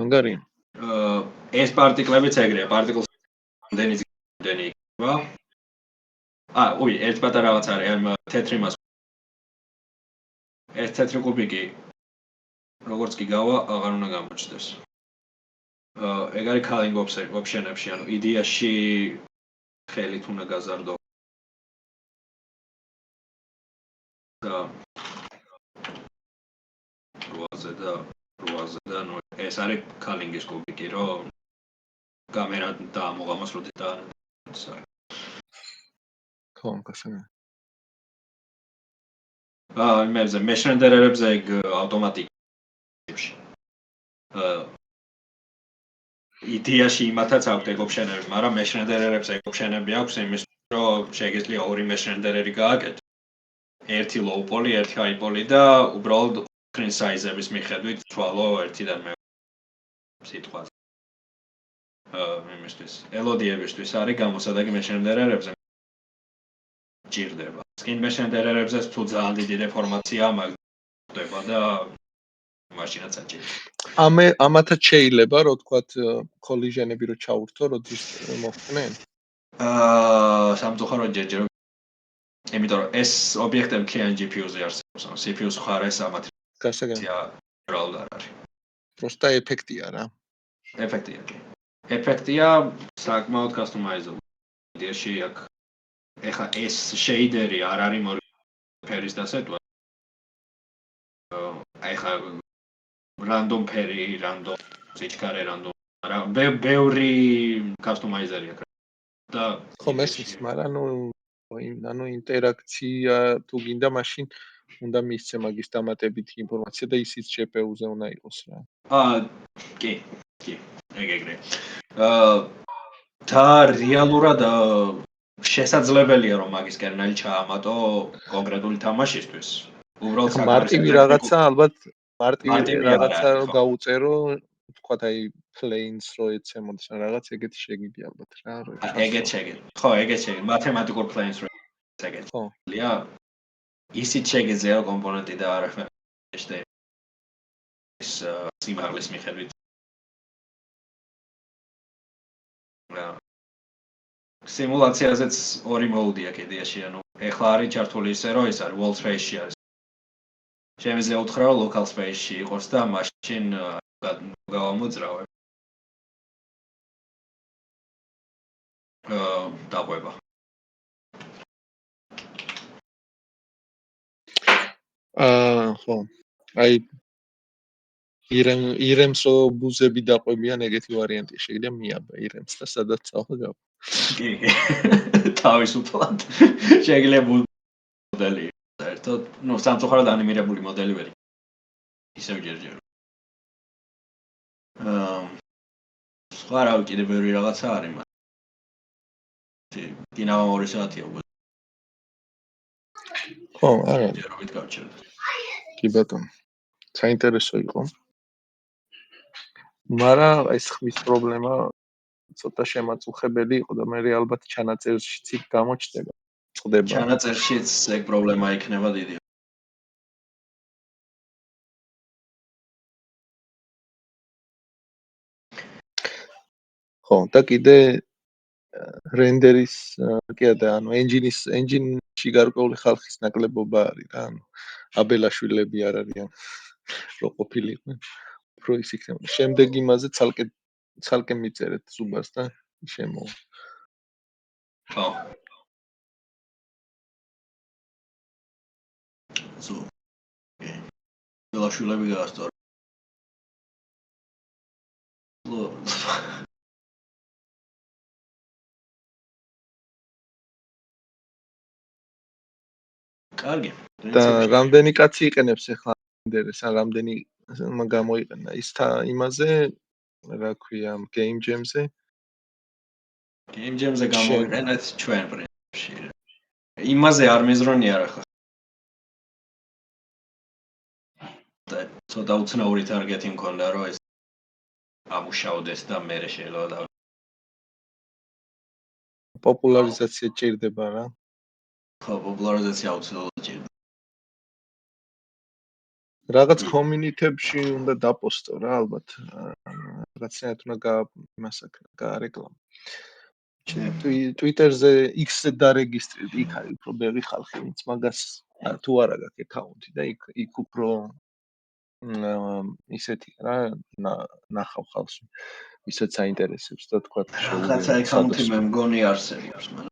მაგარი. ეს პარტიკლებიც ეგრეა, პარტიკლს დენი იქნება. ერთ პატარა რაღაც არის, ამ თეთრი მას. ეს თეთრი კუბიკი როგორც კი გავა, აღარ უნდა გამოჩნდეს. ეგ არის calling option-ებში, ანუ იდეაში ხელით უნდა გაზარდო. და როაზე და ნუ ეს არის calling-ის კუბიკი, რომ კამერა დაამოღამოს და ხო, გასაგები. იმებზე მეშენდერერებზე ეგ ავტომატიკებში. იდეაში იმათაც აქვს ეგ ოპშენები, მაგრამ მეშენდერერებს ეგ ოპშენები აქვს იმის, რომ შეგიძლია ორი მეშენდერერი გააკეთო. ერთი low poly, ერთი high poly და უბრალოდ screen size-ების მიხედვით თვალო ერთიდან მე სიტყვაზე. იმისთვის, ელოდიებისთვის არის გამოსადეგი მეშენდერერებზე ჭირდება. სკინ მეშენდერერებზე თუ ძალიან დიდი დეფორმაცია მაგდება და მაშინაც აჭირდება. ამათაც შეიძლება რო თქვათ collision-ები რო ჩაურთო, როდის მოხდნენ? სამწუხაროდ ჯერჯერ იმიტომ რომ ეს ობიექტები მთლიან GPU-ზე არსებობს, ანუ CPU-ს ხარ ეს ამათ გასაგებია. უბრალოდ არ არის. Просто ეფექტია რა. ეფექტია კი. ეფექტია საკმაოდ customizable. იდეაში აქ ეხლა ეს შეიდერი არ არის მორი ფერის დასეტვა. ეხლა random ფერი, random სიჩქარე, random არა, ბევრი customizeri აქვს. და ხო მესმის, მაგრამ ანუ ინტერაქცია თუ გინდა მაშინ უნდა მისცე მაგის დამატებითი ინფორმაცია და ისიც GPU-ზე უნდა იყოს რა. კი. ეგრე. და რეალურად შესაძლებელია რომ მაგის კერნელი ჩაამატო კონკრეტული თამაშისთვის. უბრალოდ მარტივი რაღაცა ალბათ მარტივი რაღაცა რო გაუწერო, თქვათ აი planes რო ეცემოდეს რაღაც ეგეთი შეგიძლია ალბათ რა. ეგეთ შეგიძლია. ხო, ეგეთ შეგიძლია. mathematical planes რო შეგიძლია. ისიც შეგიძლია კომპონენტი და RFM-ში ეს სიმაღლის მიხედვით სიმულაციაზეც ორი მოუდი აქვს იდეაში, ანუ ეხლა არის ჩართული ისე რომ ეს არის world space-ში არის. შემიძლია უთხრა რომ local space-ში იყოს და მაშინ გავამოძრავებ. დაყვება. ხო. აი ირემს რო ბუზები დაყვებიან ეგეთი ვარიანტი შეიძლება მიაბა ირემს და სადაც წავლა გავა. კი. თავისუფლად შეიძლება მოდელი საერთოდ, ну, სამწუხაროდ ანიმირებული მოდელი ვერ. ისევ ჯერჯერ. სხვა რა კიდე ბევრი რაღაცა არის მაგრამ. დინამო 2 საათია უკვე. ხო, არა. ჯერობით გავჩერდა. კი ბატონო. საინტერესო იყო. მაგრამ ეს ხმის პრობლემა ცოტა შემაწუხებელი იყო და მე ალბათ ჩანაწერშიც იქ გამოჩნდება. წდება. ჩანაწერშიც ეგ პრობლემა იქნება დიდი. ხო, და კიდე რენდერის კი და ანუ ენჯინში გარკვეული ხალხის ნაკლებობა არის რა, ანუ აბელაშვილები არ არიან რო ყოფილიყვნენ. უფრო ის იქნება. შემდეგ იმაზე ცალკე მიწერეთ ზუბას და შემოვა. ხო. ზუ. აბელაშვილები გაასწორა. კარგი. და რამდენი კაცი იყენებს ახლა რენდერს, ან რამდენი გამოიყენა ის იმაზე, რა ქვია, game jam-ზე? game jam-ზე გამოიყენეთ ჩვენ პრინციპში. იმაზე არ მეზრონია რა ხა. და ცოტა უცნაური ტარგეტი მქონდა რომ ეს ამუშავდეს და მე შეიძლება პოპულარიზაცია ჭირდება რა. ხო, პოპულარიზაცია აუცილებლად ჭირდება. რაღაც community-ებში უნდა დაპოსტო რა ალბათ. რაღაცნაირად უნდა გაარეკლამო. Twitter-ზე, X-ზე დარეგისტრირდი, იქ არის უფრო ბევრი ხალხი, ვინც მაგას თუ არა გაქვს აკაუნტი და იქ უფრო ისეთი რა ნახავ ხალხს, ვისაც აინტერესებს და თქვა შეუძლია. რაღაცა აკაუნტი მე მგონი არსებობს, მაგრამ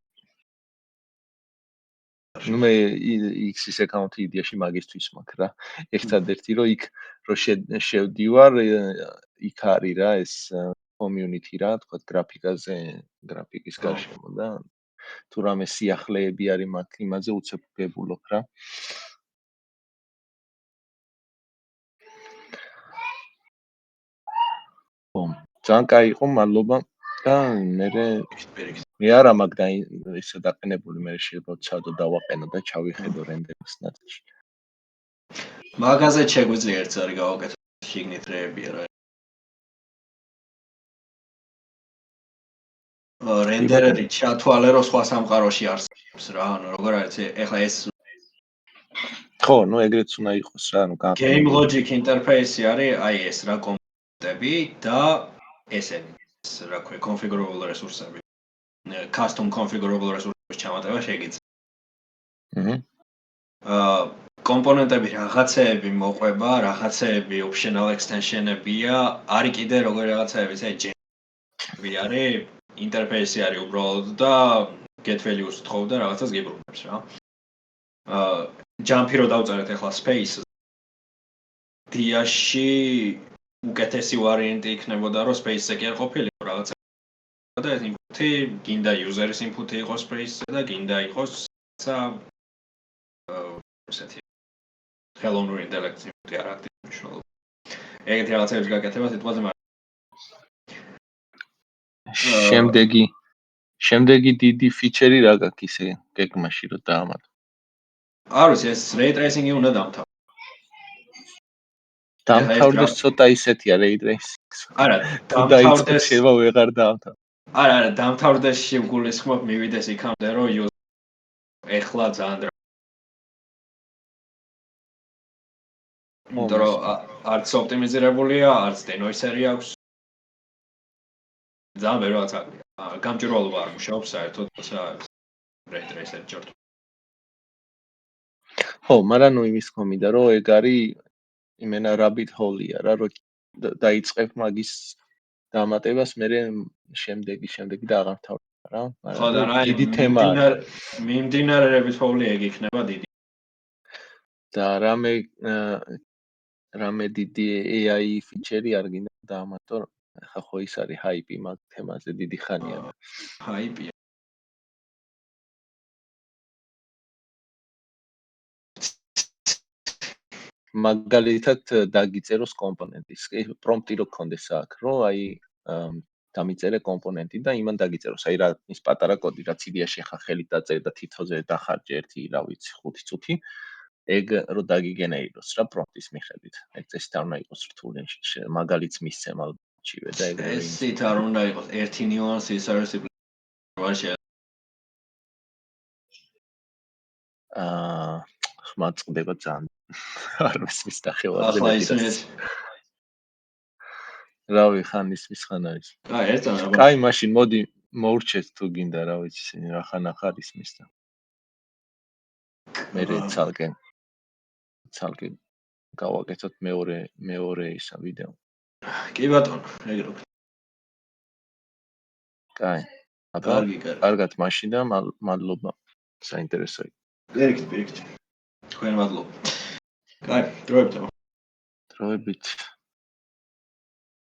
ну მე X-ის აკაუნტი იდეაში მაგისთვის მაქვს რა. ერთადერთი რომ იქ რო შევდივარ, იქ არის რა ეს community რა, თქვა გრაფიკაზე, გრაფიკის გარშემო და თუ რამე სიახლეები არის მათ იმაზე უცებ გებულობ რა. ძალიან კაი იყო, მადლობა და მე არა მაგ და ისე დაყენებული მე შეიძლება ვცადო დავაყენო და ჩავიხედო რენდერის ნაწილში. მაგაზე შეგვიძლია ერთ წარი გავაკეთო შიგნით რეებია რა. რენდერერი ჩათვალე რომ სხვა სამყაროში არსებობს რა, ანუ როგორ არის ეხლა ეს ხო, ნუ ეგრეც უნდა იყოს რა, ანუ game logic interface-ი არის აი ეს რა კომპონენტები და ესენი რა ქვია configurable resource-ები. Custom configurable resource-ების ჩამატება შეიძლება. კომპონენტები რაღაცეები მოყვება, რაღაცეები optional extension-ებია, არის კიდე როგორი რაღაცეები, ეს gen-ები არის, interface-ი არის უბრალოდ და get values თხოვ და რაღაცას გიბრუნებს რა. Jump-ი რო დავწერეთ ახლა space დიაში უკეთესი ვარიანტი იქნებოდა რომ space-ზე კი არ ყოფილიყო რაღაცა და ეს input-ი გინდა user-ის input-ი იყოს space-ზე და გინდა იყოს ესეთი ხელოვნური ინტელექტის input-ი არ აქვს მნიშვნელობა. ეგეთი რაღაცების გაკეთება სიტყვაზე შემდეგი დიდი ფიჩერი რა გაქვს ისე გეგმაში რომ დაამატო. არ ვიცი ეს ray tracing-ი უნდა დამთავრდეს. დამთავრდეს ცოტა ისეთია ray tracing. არა, დამთავრდეს შევა ვეღარ დაამთავრ. არა, დამთავრდეს შეგულისხმობ მივიდეს იქამდე რომ ეხლა ძალიან იმიტომ რომ არც ოპტიმიზირებულია, არც denoiser-ი აქვს. ძალიან ბევრი რაღაც აქვია. გამჭვირვალობა არ მუშაობს საერთოდ ray tracer ჯორთ. ხო, მაგრამ ნუ იმის ხომიდა რომ ეგ არის იმენა rabbit hole-ია რა, რომ დაიწყებ მაგის დამატებას, მერე შემდეგი და აღარ თავდება რა. ხო და დიდი თემაა. მიმდინარეების hole-ი ეგ იქნება დიდი. და რამე დიდი AI ფიჩერი არ გინდა დაამატო. ახლა ხო ის არის hype მაგ თემაზე დიდი ხანია. Hype-ია. მაგალითად დაგიწეროს კომპონენტის, პრომპტი რო გქონდეს აქ, რომ აი დამიწერე კომპონენტი და იმან დაგიწეროს, აი რა ის პატარა კოდი, რაც იდეაში ხა ხელით დაწერე და თითოზე დახარჯე ერთი, რა ვიცი, 5 წუთი, ეგ რო დაგიგენერიროს რა პრომპტის მიხედვით. ეგ წესით არ უნდა იყოს რთული, მაგალითს მისცემ ალბათშივე და ეგ ესით არ უნდა იყოს ერთი ნიუანსი ის არის მაწყდება ძალიან არ მისმის დახევაზე ახლა ისინი რავი ხანის ხან არის. კაი, მაშინ მოდი მოურჩეთ თუ გინდა, რა ვიცი, ისინი რა ხან ახარ ისმის და მე ცალკე გავაკეთოთ მეორე ისა ვიდეო. კი ბატონო, ეგ რო. კაი. აბა, კარგად მაშინ და მადლობა. საინტერესო იყო. პირიქით. თქვენ მადლობა. კაი, დროებით. დროებით.